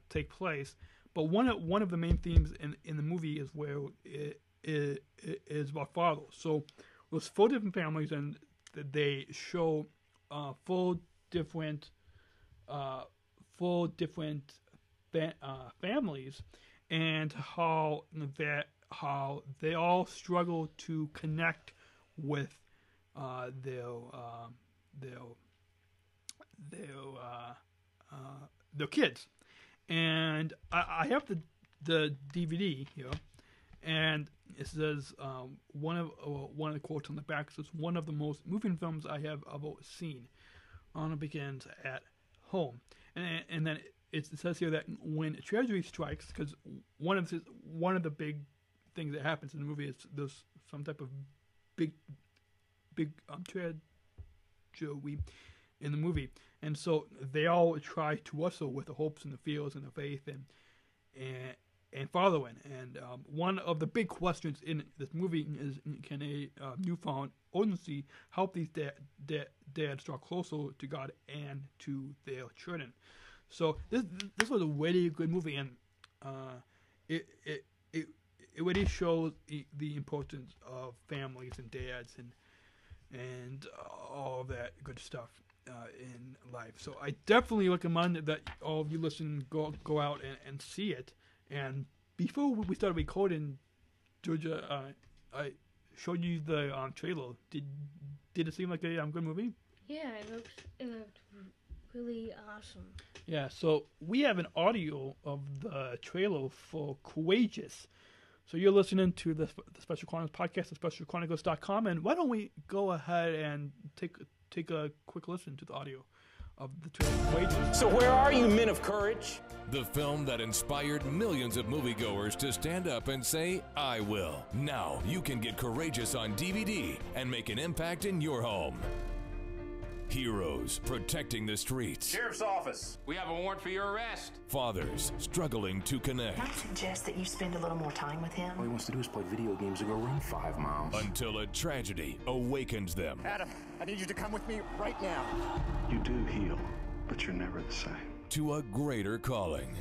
Speaker 1: take place, but one of the main themes in the movie is where it is about fathers. So there's 4 different families, and they show 4 different families, and how they all struggle to connect with their kids. And I have the DVD here, and it says one of the quotes on the back says, "One of the most moving films I have ever seen." On it begins at home, and then it says here that when tragedy strikes, because one of the big things that happens in the movie is there's some type of big tragedy in the movie, and so they all try to wrestle with the hopes and the fears and the faith and following. And one of the big questions in this movie is, can a newfound urgency help these dads draw closer to God and to their children? So this was a really good movie, and it really shows the importance of families and dads and all of that good stuff in life. So I definitely recommend that all of you listen, go out and see it. And before we started recording, Georgia, I showed you the trailer. Did it seem like a good movie?
Speaker 3: Yeah, it looked really awesome.
Speaker 1: Yeah, so we have an audio of the trailer for Courageous. So you're listening to the Special Chronicles Podcast at SpecialChronicles.com, and why don't we go ahead and take a quick listen to the audio of the trailer for Courageous.
Speaker 2: So where are you, men of courage?
Speaker 5: The film that inspired millions of moviegoers to stand up and say, I will. Now you can get Courageous on DVD and make an impact in your home. Heroes protecting the streets.
Speaker 2: Sheriff's office. We have a warrant for your arrest.
Speaker 5: Fathers struggling to connect.
Speaker 23: I suggest that you spend a little more time with him.
Speaker 24: All he wants to do is play video games and go run 5 miles.
Speaker 5: Until a tragedy awakens them.
Speaker 2: Adam, I need you to come with me right now.
Speaker 24: You do heal, but you're never the same.
Speaker 5: To a greater calling.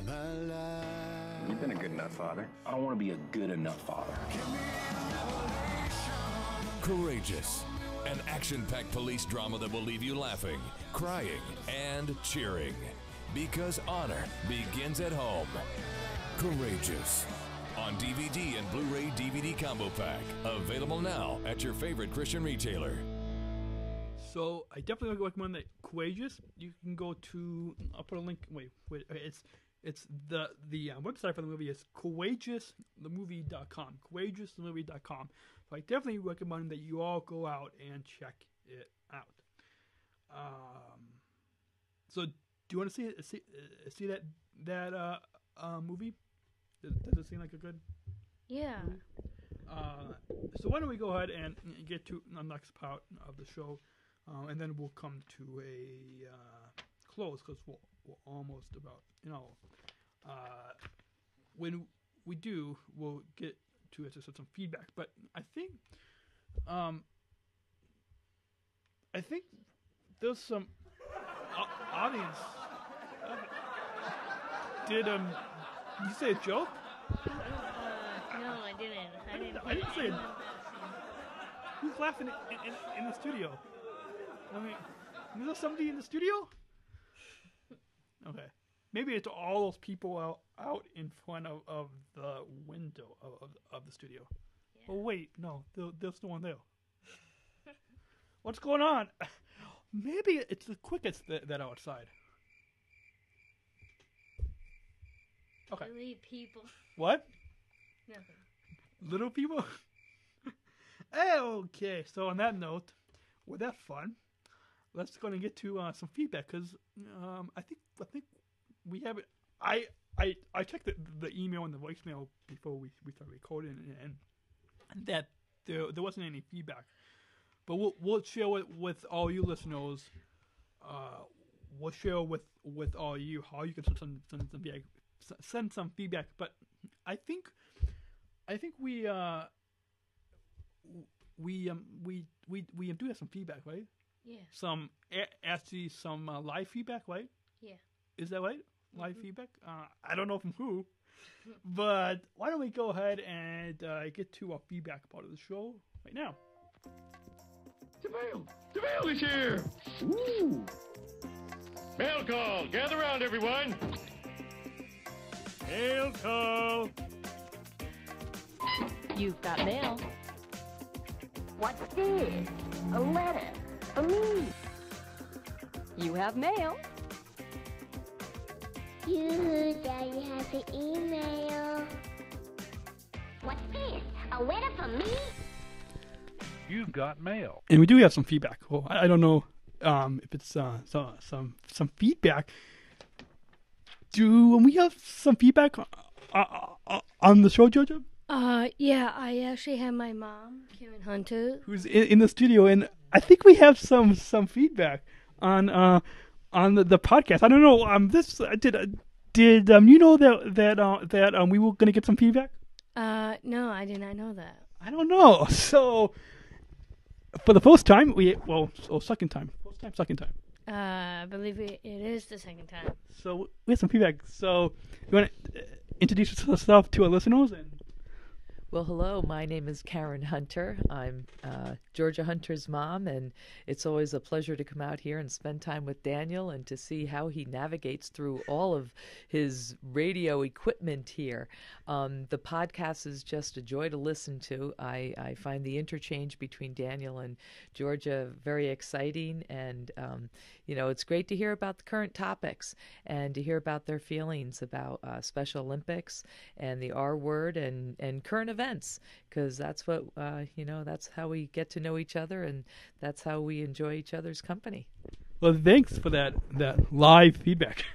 Speaker 24: You've been a good enough father. I don't want to be a good enough father.
Speaker 5: Courageous. An action-packed police drama that will leave you laughing, crying, and cheering. Because honor begins at home. Courageous. On DVD and Blu-ray DVD Combo Pack. Available now at your favorite Christian retailer.
Speaker 1: So I definitely recommend that Courageous. You can go to, I'll put a link, wait, it's the website for the movie is courageousthemovie.com, courageousthemovie.com. So I definitely recommend that you all go out and check it out. So do you want to see that movie? Does it seem like a good?
Speaker 3: Yeah.
Speaker 1: So why don't we go ahead and get to the next part of the show, and then we'll come to a close because we're almost about, when we do, we'll get to some feedback. But I think there's some audience. Did you say a joke?
Speaker 3: No, I didn't.
Speaker 1: I didn't say it. Who's laughing in the studio? I mean, is there somebody in the studio? Okay. Maybe it's all those people out in front of the window of the studio. Yeah. Oh, wait. No, there's no one there. What's going on? Maybe it's the crickets that are outside. Okay.
Speaker 3: Really people.
Speaker 1: What?
Speaker 3: Nothing. Little
Speaker 1: people? Okay, so on that note, with that fun, let's go and get to some feedback, because I think we have it. I checked the email and the voicemail before we started recording, and that there wasn't any feedback. But we'll share it with all you listeners. We'll share with all you how you can send some feedback. But I think we do have some feedback, right?
Speaker 3: Yeah.
Speaker 1: Some live feedback, right?
Speaker 3: Yeah.
Speaker 1: Is that right? Live feedback? I don't know from who, but why don't we go ahead and get to our feedback part of the show right now.
Speaker 25: JaVale is here! Ooh! Mail call! Gather around, everyone! Mail call!
Speaker 26: You've got mail.
Speaker 27: What's this? A letter for me.
Speaker 26: You have mail.
Speaker 7: Daddy has an email.
Speaker 27: What's this? A letter for me?
Speaker 25: You've got mail.
Speaker 1: And we do have some feedback. Well, I don't know if it's some feedback. Do we have some feedback on the show, Jojo?
Speaker 3: Yeah, I actually have my mom, Karen Hunter,
Speaker 1: who's in the studio, and I think we have some feedback on the podcast. I don't know. Did you know that we were going to get some feedback?
Speaker 3: No, I did not know that.
Speaker 1: I don't know. So for the first time, second time.
Speaker 3: I believe it is the second time.
Speaker 1: So we have some feedback. So you want to introduce yourself to our listeners? And
Speaker 6: Well, hello, my name is Karen Hunter. I'm Georgia Hunter's mom, and it's always a pleasure to come out here and spend time with Daniel and to see how he navigates through all of his radio equipment here. The podcast is just a joy to listen to. I find the interchange between Daniel and Georgia very exciting, and it's great to hear about the current topics and to hear about their feelings about Special Olympics and the R word and current events, because that's what that's how we get to know each other, and that's how we enjoy each other's company.
Speaker 1: Well, thanks for that live feedback.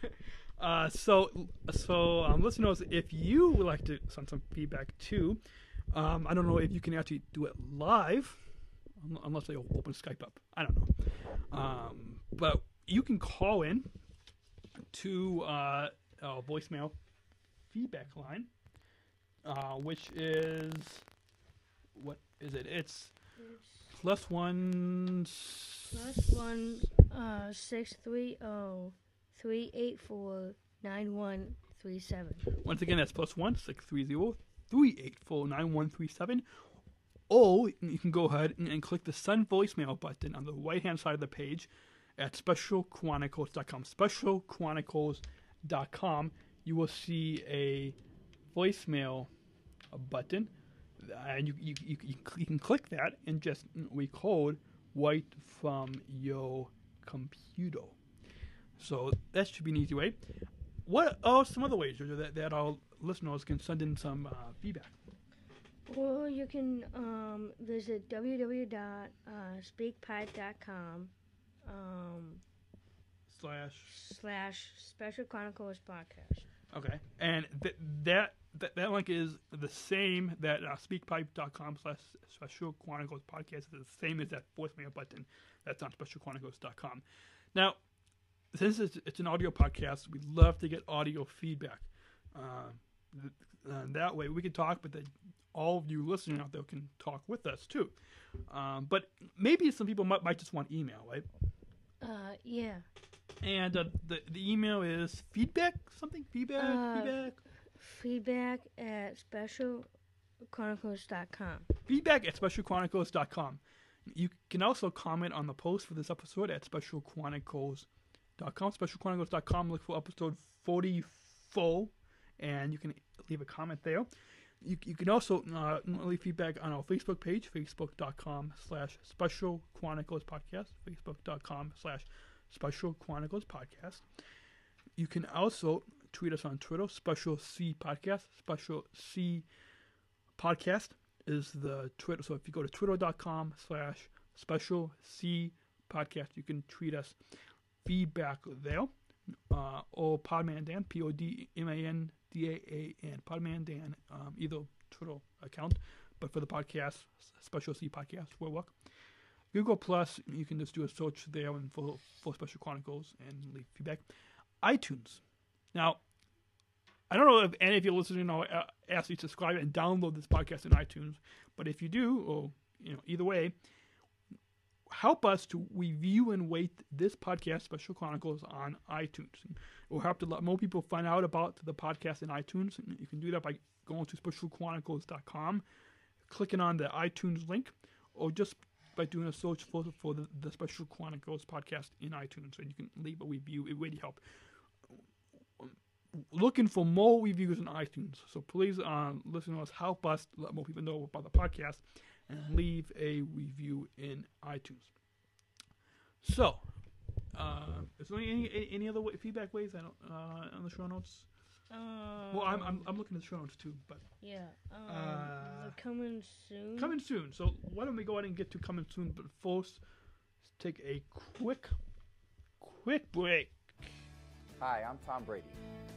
Speaker 1: So listeners, if you would like to send some feedback too, I don't know if you can actually do it live, unless they open Skype up. I don't know, but you can call in to our voicemail feedback line. Which is, what is it? It's +1
Speaker 3: 630-384-9137.
Speaker 1: Once again, that's +1 630-384-9137. Or you can go ahead and click the send voicemail button on the right-hand side of the page at SpecialChronicles.com. SpecialChronicles.com. You will see a voicemail button, and you can click that and just record right from your computer. So that should be an easy way. What are some other ways that our listeners can send in some feedback?
Speaker 3: Or you can visit www.speakpipe.com /Special Chronicles Podcast.
Speaker 1: Okay, and that link is the same that speakpipe.com /Special Chronicles Podcast is the same as that voicemail button that's on SpecialChronicles.com. Now, since it's an audio podcast, we love to get audio feedback. That way we can talk, but then all of you listening out there can talk with us too. But maybe some people might just want email, right?
Speaker 3: Yeah.
Speaker 1: And the email is feedback
Speaker 3: at SpecialChronicles.com.
Speaker 1: Feedback at SpecialChronicles.com. You can also comment on the post for this episode at SpecialChronicles.com. SpecialChronicles.com, look for episode 44, and you can leave a comment there. You can also leave feedback on our Facebook page, Facebook.com /SpecialChroniclesPodcast, Facebook.com/SpecialChroniclesPodcast. You can also tweet us on Twitter, Special C Podcast. Special C Podcast is the Twitter. So if you go to twitter.com /SpecialC Podcast, you can tweet us feedback there. Or Podman Dan, PodmanDan, Podman Dan, either Twitter account. But for the podcast, Special C Podcast will work. Google Plus, you can just do a search there and for Special Chronicles and leave feedback. iTunes. Now, I don't know if any of you listening actually subscribe and download this podcast in iTunes, but if you do, or either way, help us to review and rate this podcast, Special Chronicles, on iTunes. We'll have to let more people find out about the podcast in iTunes. You can do that by going to SpecialChronicles.com, clicking on the iTunes link, or just by doing a search for the Special Chronicles podcast in iTunes, and you can leave a review. It really helps. Looking for more reviews on iTunes, so please, listeners, help us let more people know about the podcast and leave a review in iTunes. So, is there any other feedback ways on the show notes? Well, I'm looking at the show notes too, but
Speaker 3: yeah, coming soon.
Speaker 1: Coming soon. So why don't we go ahead and get to coming soon? But first, let's take a quick break.
Speaker 8: Hi, I'm Tom Brady.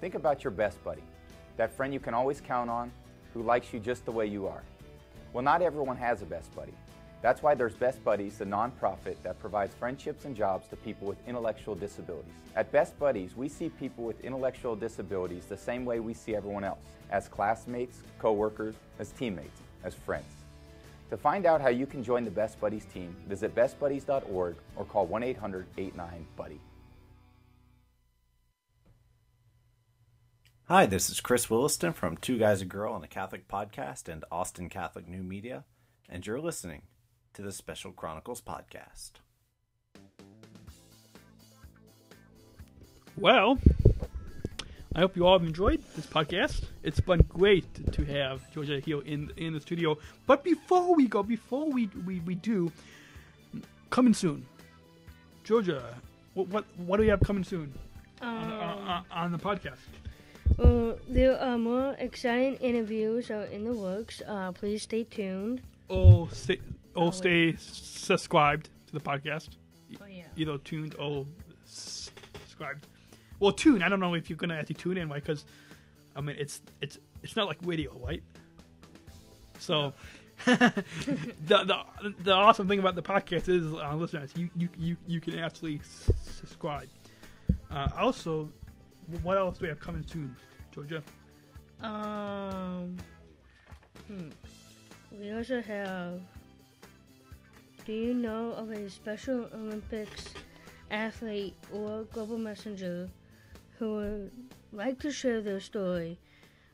Speaker 8: Think about your best buddy, that friend you can always count on, who likes you just the way you are. Well, not everyone has a best buddy. That's why there's Best Buddies, the nonprofit that provides friendships and jobs to people with intellectual disabilities. At Best Buddies, we see people with intellectual disabilities the same way we see everyone else, as classmates, co-workers, as teammates, as friends. To find out how you can join the Best Buddies team, visit bestbuddies.org or call 1-800-89-BUDDY.
Speaker 9: Hi, this is Chris Williston from Two Guys a Girl and a Catholic Podcast and Austin Catholic New Media, and you're listening to the Special Chronicles Podcast.
Speaker 1: Well, I hope you all have enjoyed this podcast. It's been great to have Georgia here in the studio. But before we do, coming soon, Georgia, what do we have coming soon on the podcast?
Speaker 3: There are more exciting interviews in the works. Please stay tuned.
Speaker 1: Stay subscribed to the podcast.
Speaker 3: Oh, yeah.
Speaker 1: Either tuned or subscribed. Well, tune. I don't know if you're gonna actually tune in, right? Because I mean, it's not like radio, right? So the awesome thing about the podcast is, listeners, you can actually subscribe. Also, what else do we have coming soon, Georgia?
Speaker 3: We also have. Do you know of a Special Olympics athlete or global messenger who would like to share their story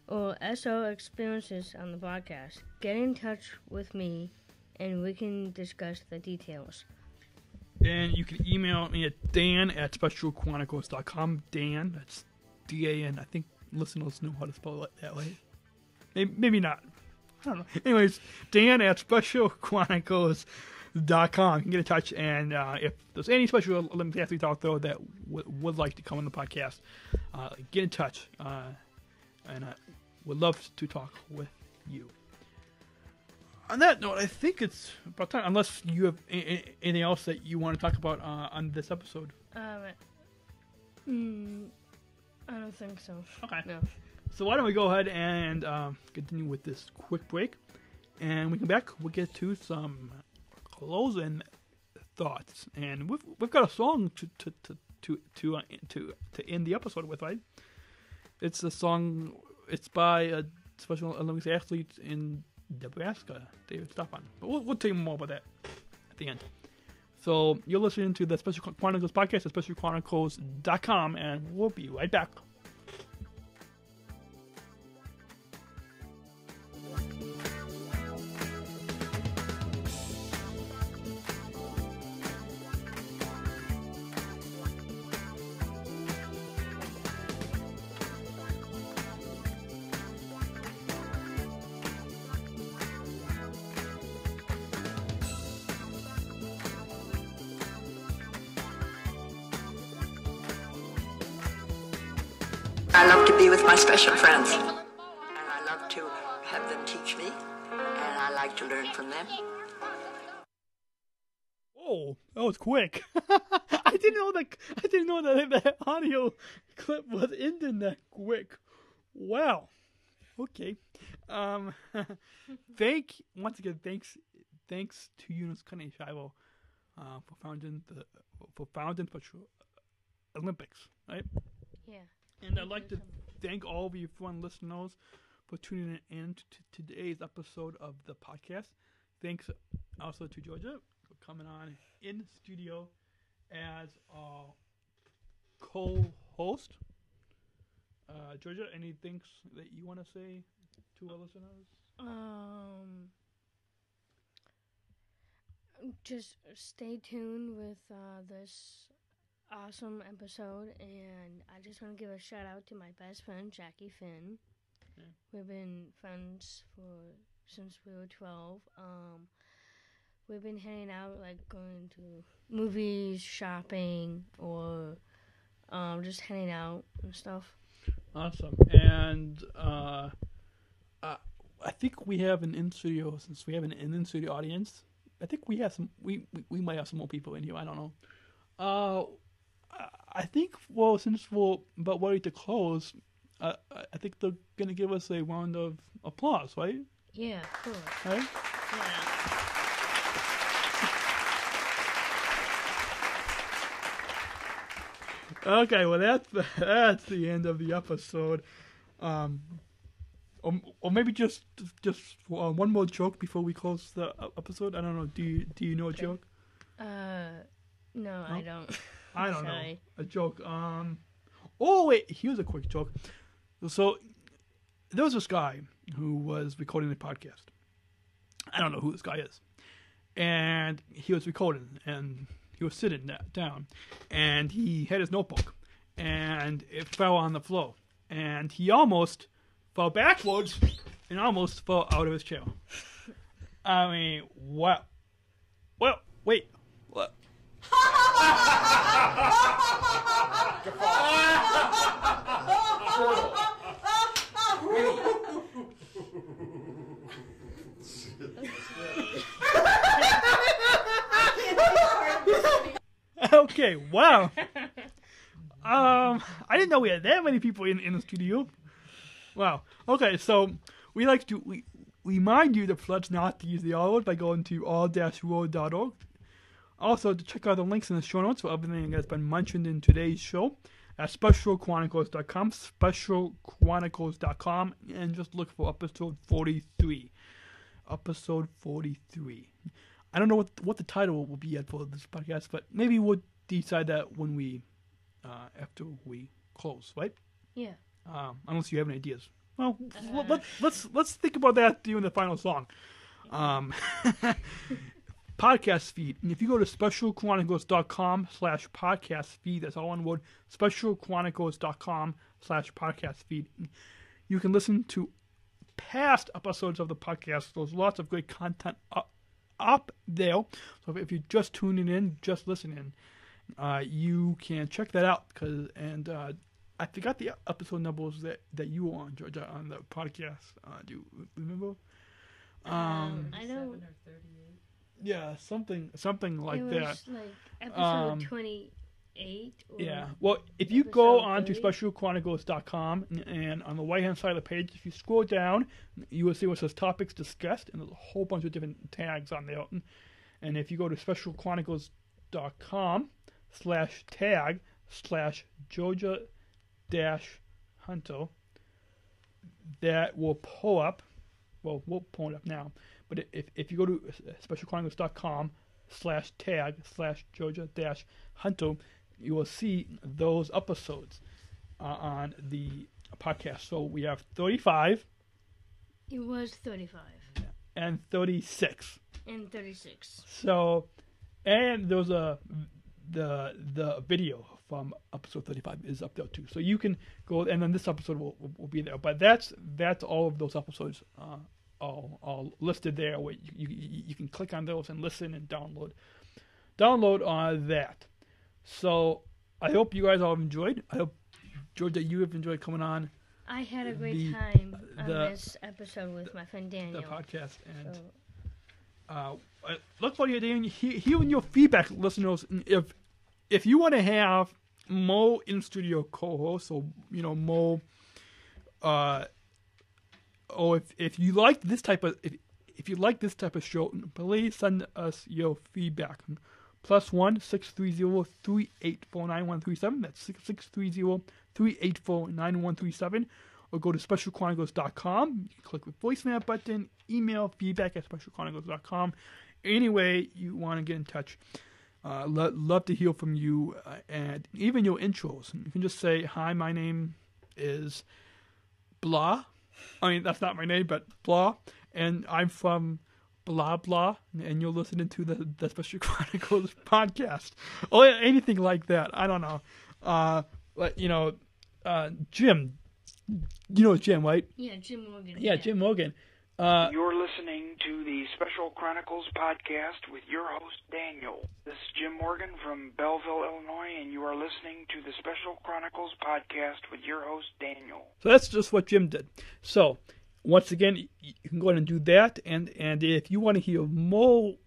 Speaker 3: or SO experiences on the podcast? Get in touch with me and we can discuss the details.
Speaker 1: And you can email me at dan@SpecialChronicles.com. Dan, that's D-A-N. I think listeners know how to spell it that way. Maybe not. I don't know. Anyways, dan@SpecialChronicles.com. You can get in touch, and if there's any Special Olympics athletes out there that would like to come on the podcast, get in touch, and I would love to talk with you. On that note, I think it's about time, unless you have anything else that you want to talk about on this episode.
Speaker 3: I don't think so.
Speaker 1: Okay.
Speaker 3: No.
Speaker 1: So why don't we go ahead and continue with this quick break, and when we come back, we'll get to some closing thoughts, and we've got a song to end the episode with, right? It's a song. It's by a Special Olympics athlete in Nebraska, David Stefan. But we'll tell you more about that at the end. So you're listening to the Special Chronicles Podcast at SpecialChronicles.com, and we'll be right back.
Speaker 10: I love to be with my special friends, and I love to have them teach me, and I like to learn from them.
Speaker 1: Oh, that was quick! I didn't know that audio clip was ending that quick. Wow. Okay. Thanks to Eunice Tim Shriver for founding Special Olympics, right?
Speaker 3: Yeah.
Speaker 1: And I'd like to thank all of you fun listeners for tuning in to today's episode of the podcast. Thanks also to Georgia for coming on in studio as our co-host. Georgia, any things that you want to say to our listeners?
Speaker 3: Just stay tuned with this awesome episode, and I just want to give a shout out to my best friend Jackie Finn. Yeah. We've been friends since we were 12. We've been hanging out, like going to movies, shopping, or just hanging out and stuff.
Speaker 1: Awesome. And I think we have an in-studio, since we have an in-studio audience. I think we have we might have some more people in here. I don't know. I think, well, since we're about ready to close, I think they're going to give us a round of applause, right?
Speaker 3: Yeah, cool.
Speaker 1: Right?
Speaker 3: Yeah.
Speaker 1: Okay, well, that's the end of the episode. Or maybe just one more joke before we close the episode. I don't know. Do you know a joke?
Speaker 3: No, I don't.
Speaker 1: I don't know. A joke. Oh wait, here's a quick joke. So there was this guy who was recording the podcast. I don't know who this guy is. And he was recording, and he was sitting down, and he had his notebook, and it fell on the floor, and he almost fell backwards and almost fell out of his chair. I mean, what? Well, wait. What? Okay, wow. I didn't know we had that many people in the studio. Wow. Okay, so we like to remind you to pledge not to use the R word by going to all-road.org. Also, to check out the links in the show notes for everything that's been mentioned in today's show at SpecialChronicles.com, SpecialChronicles.com, and just look for episode 43. Episode 43. I don't know what the title will be yet for this podcast, but maybe we'll decide that when we, after we close, right?
Speaker 3: Yeah.
Speaker 1: Unless you have any ideas. Well, let's think about that during the final song. Podcast feed. And if you go to SpecialChronicles.com/podcast feed, that's all one word, SpecialChronicles.com/podcast feed, you can listen to past episodes of the podcast. There's lots of great content up there. So if you're just tuning in, just listening, you can check that out. I forgot the episode numbers that you were on, Georgia, on the podcast. Do you remember?
Speaker 3: I don't.
Speaker 6: 7 or 38.
Speaker 1: Yeah, something like
Speaker 3: it
Speaker 1: that.
Speaker 3: was like episode 28. Or
Speaker 1: Yeah. Well, if you go on to SpecialChronicles.com and on the right-hand side of the page, if you scroll down, you will see what says Topics Discussed, and there's a whole bunch of different tags on there. And if you go to SpecialChronicles.com/tag/Georgia-Hunter, that will pull up. Well, we'll pull it up now. But if you go to SpecialChronicles.com/tag/Georgia-Hunter, you will see those episodes on the podcast. So we have 35.
Speaker 3: It was 35.
Speaker 1: And 36.
Speaker 3: And 36.
Speaker 1: So, and there's the video from episode 35 is up there too. So you can go, and then this episode will be there. But that's all of those episodes all listed there. Where you can click on those and listen and download on that. So I hope you guys all have enjoyed. I hope, Georgia, you have enjoyed coming on.
Speaker 3: I had a great time on this episode with my friend Daniel.
Speaker 1: The podcast. And I look forward to hearing your feedback, listeners. If you want to have more in-studio co-hosts, or more, or if you like this type of if you like this type of show, please send us your feedback. +1 630 384 9137. That's 630 384 9137. Or go to SpecialChronicles.com. You can click the voicemail button, email feedback at SpecialChronicles.com. Any way you want to get in touch. Love to hear from you, and even your intros. You can just say, "Hi, my name is blah." I mean, that's not my name, but blah. And I'm from blah, blah. And you're listening to the Special Chronicles podcast. Or anything like that. I don't know. Jim. You know Jim, right?
Speaker 3: Yeah, Jim Morgan.
Speaker 1: Yeah, Jim Morgan.
Speaker 11: You're listening to the Special Chronicles Podcast with your host, Daniel. This is Jim Morgan from Belleville, Illinois, and you are listening to the Special Chronicles Podcast with your host, Daniel.
Speaker 1: So that's just what Jim did. So, once again, you can go ahead and do that, and if you want to hear more,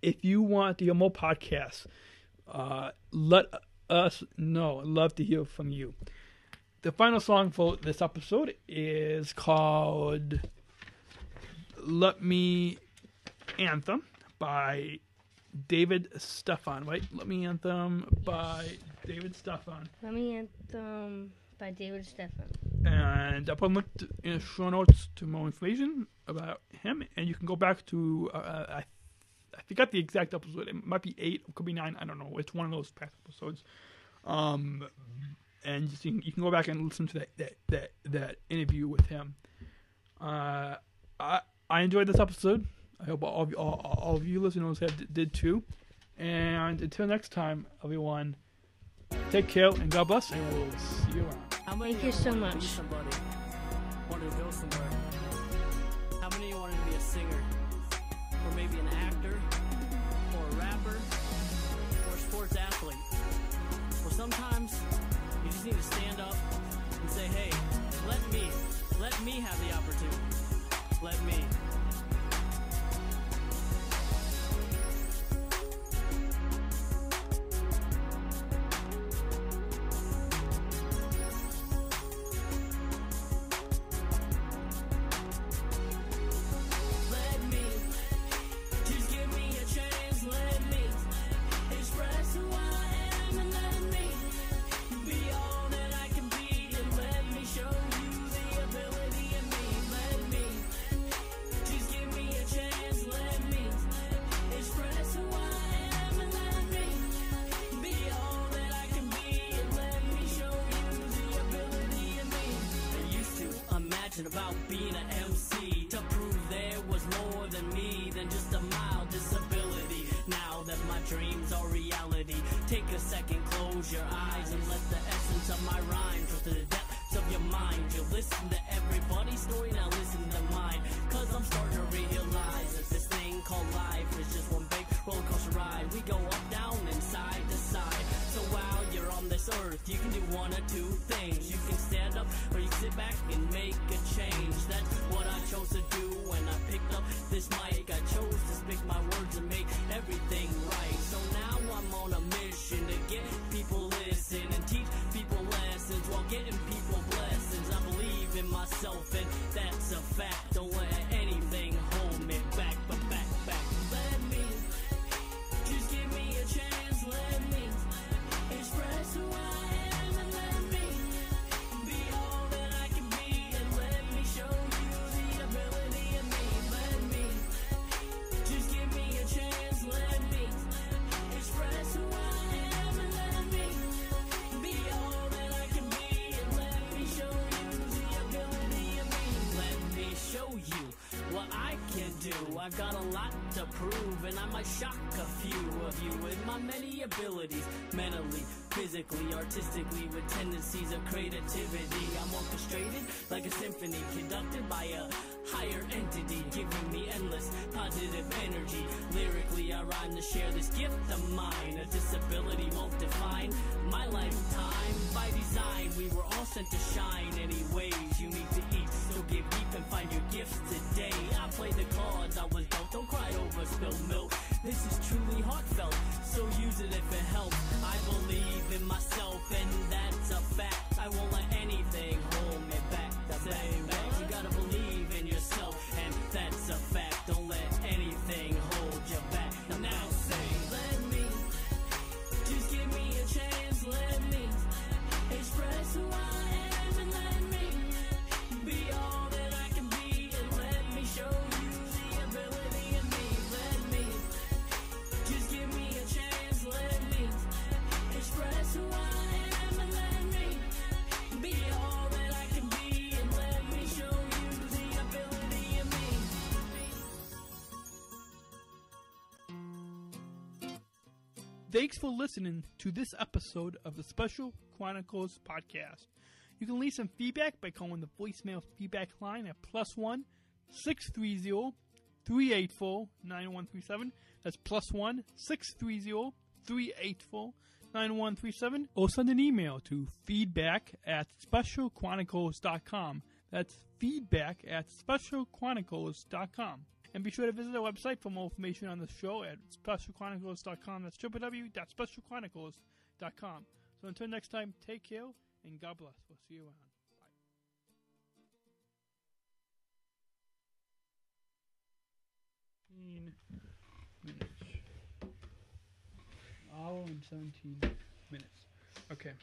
Speaker 1: podcasts, let us know. I'd love to hear from you. The final song for this episode is called Let Me Anthem by David Stefan, right? Let Me Anthem by David Stefan.
Speaker 3: Let Me Anthem by David Stefan.
Speaker 1: And I'll put a link in the show notes to more information about him. And you can go back to, I forgot the exact episode. It might be 8, it could be 9, I don't know. It's one of those past episodes. and just, you can go back and listen to that interview with him. I enjoyed this episode. I hope all of you listeners did too. And until next time, everyone, take care and God bless, and we'll see you around.
Speaker 3: Thank you so much.
Speaker 12: Wanted to go somewhere. How many of you wanted to be a singer? Or maybe an actor? Or a rapper? Or a sports athlete? Well, sometimes you just need to stand up and say, hey, let me have the opportunity. Let me. About being an MC to prove there was more than me than just a mild disability. Now that my dreams are reality, take a second, close your eyes and let the essence of my rhyme go to the depths of your mind. You listen to everybody's story, now listen to mine, cause I'm starting to realize that this thing called life is just one big roller coaster ride. We go up, down, and side to side. So while you're on this earth, you can do one or two things. You can stand up or you can sit back and make a change. That's what I chose to do when I picked up this mic. I chose to speak my words and make everything right. So now I'm on a mission to get people listen and teach people lessons while getting people blessings. I believe in myself and that's a fact. Don't let anything hold me back, but back. Let me, just give me a chance. Let me express who I am and let me be all that I can be and let me show you the ability in me. Let me, just give me a chance. Let me express who I am and let me be all that I can be and let me show you the ability in me. Let me show you what I can do. I've got a lot to prove and I might shock a few of you with my many abilities, mentally, physically, artistically, with tendencies of creativity. I'm orchestrated like a symphony conducted by a higher entity, giving me endless positive energy. Lyrically I rhyme to share this gift of mine. A disability won't define my lifetime. By design we were all sent to shine. Anyways you need to eat, so give deep and find your gifts today. I play the cards I was dealt, don't cry over spilled milk. This is truly heartfelt, so use it if it helps. I believe in myself and that's a fact. I won't let anything hold me back. You gotta believe in yourself and that's a fact. Don't let anything hold you back. Now say, let me, just give me a chance. Let me express who I am and let me be all that I can be and let me show you the ability in me. Let me, just give me a chance. Let me express who I am and let me be all that I can be and let me show you the ability in me.
Speaker 1: Thanks for listening to this episode of the Special Chronicles Podcast. You can leave some feedback by calling the voicemail feedback line at +1 630 384 9137. That's +1 630 384 9137. Or send an email to feedback@SpecialChronicles.com. That's feedback@SpecialChronicles.com. And be sure to visit our website for more information on the show at SpecialChronicles.com. That's www.SpecialChronicles.com. So until next time, take care and God bless. We'll see you around. Minutes. Hour and 17 minutes. Okay.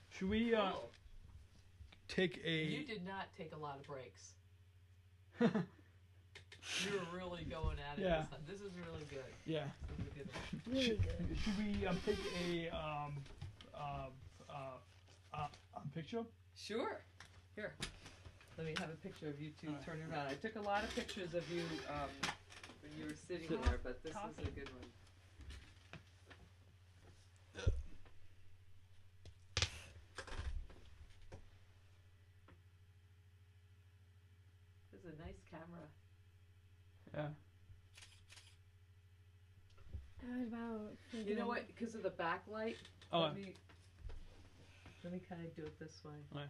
Speaker 1: Should we take a...
Speaker 6: You did not take a lot of breaks. You were really going at it.
Speaker 1: Yeah.
Speaker 6: This is really good.
Speaker 1: Yeah.
Speaker 6: This is a good one.
Speaker 3: Really good.
Speaker 1: Should we take a picture?
Speaker 6: Sure. Here. Let me have a picture of you two turning around. I took a lot of pictures of you when you were sitting there, but this is a good one. This is a nice camera.
Speaker 1: Yeah.
Speaker 3: How about...
Speaker 6: You know what? Because of the backlight, let me kind of do it this way.
Speaker 1: Ouais.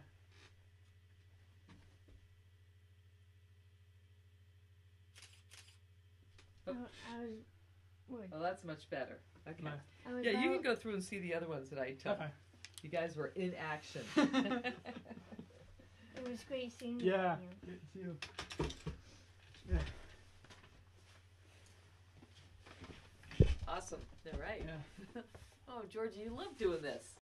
Speaker 6: Oh, that's much better. Okay.
Speaker 3: Ouais.
Speaker 6: Yeah, you can go through and see the other ones that I took.
Speaker 1: Okay.
Speaker 6: You guys were in action.
Speaker 3: It was great seeing you.
Speaker 1: Yeah. Good to see you. Yeah.
Speaker 6: Awesome. All right.
Speaker 1: Yeah.
Speaker 6: Oh, Georgie, you love doing this.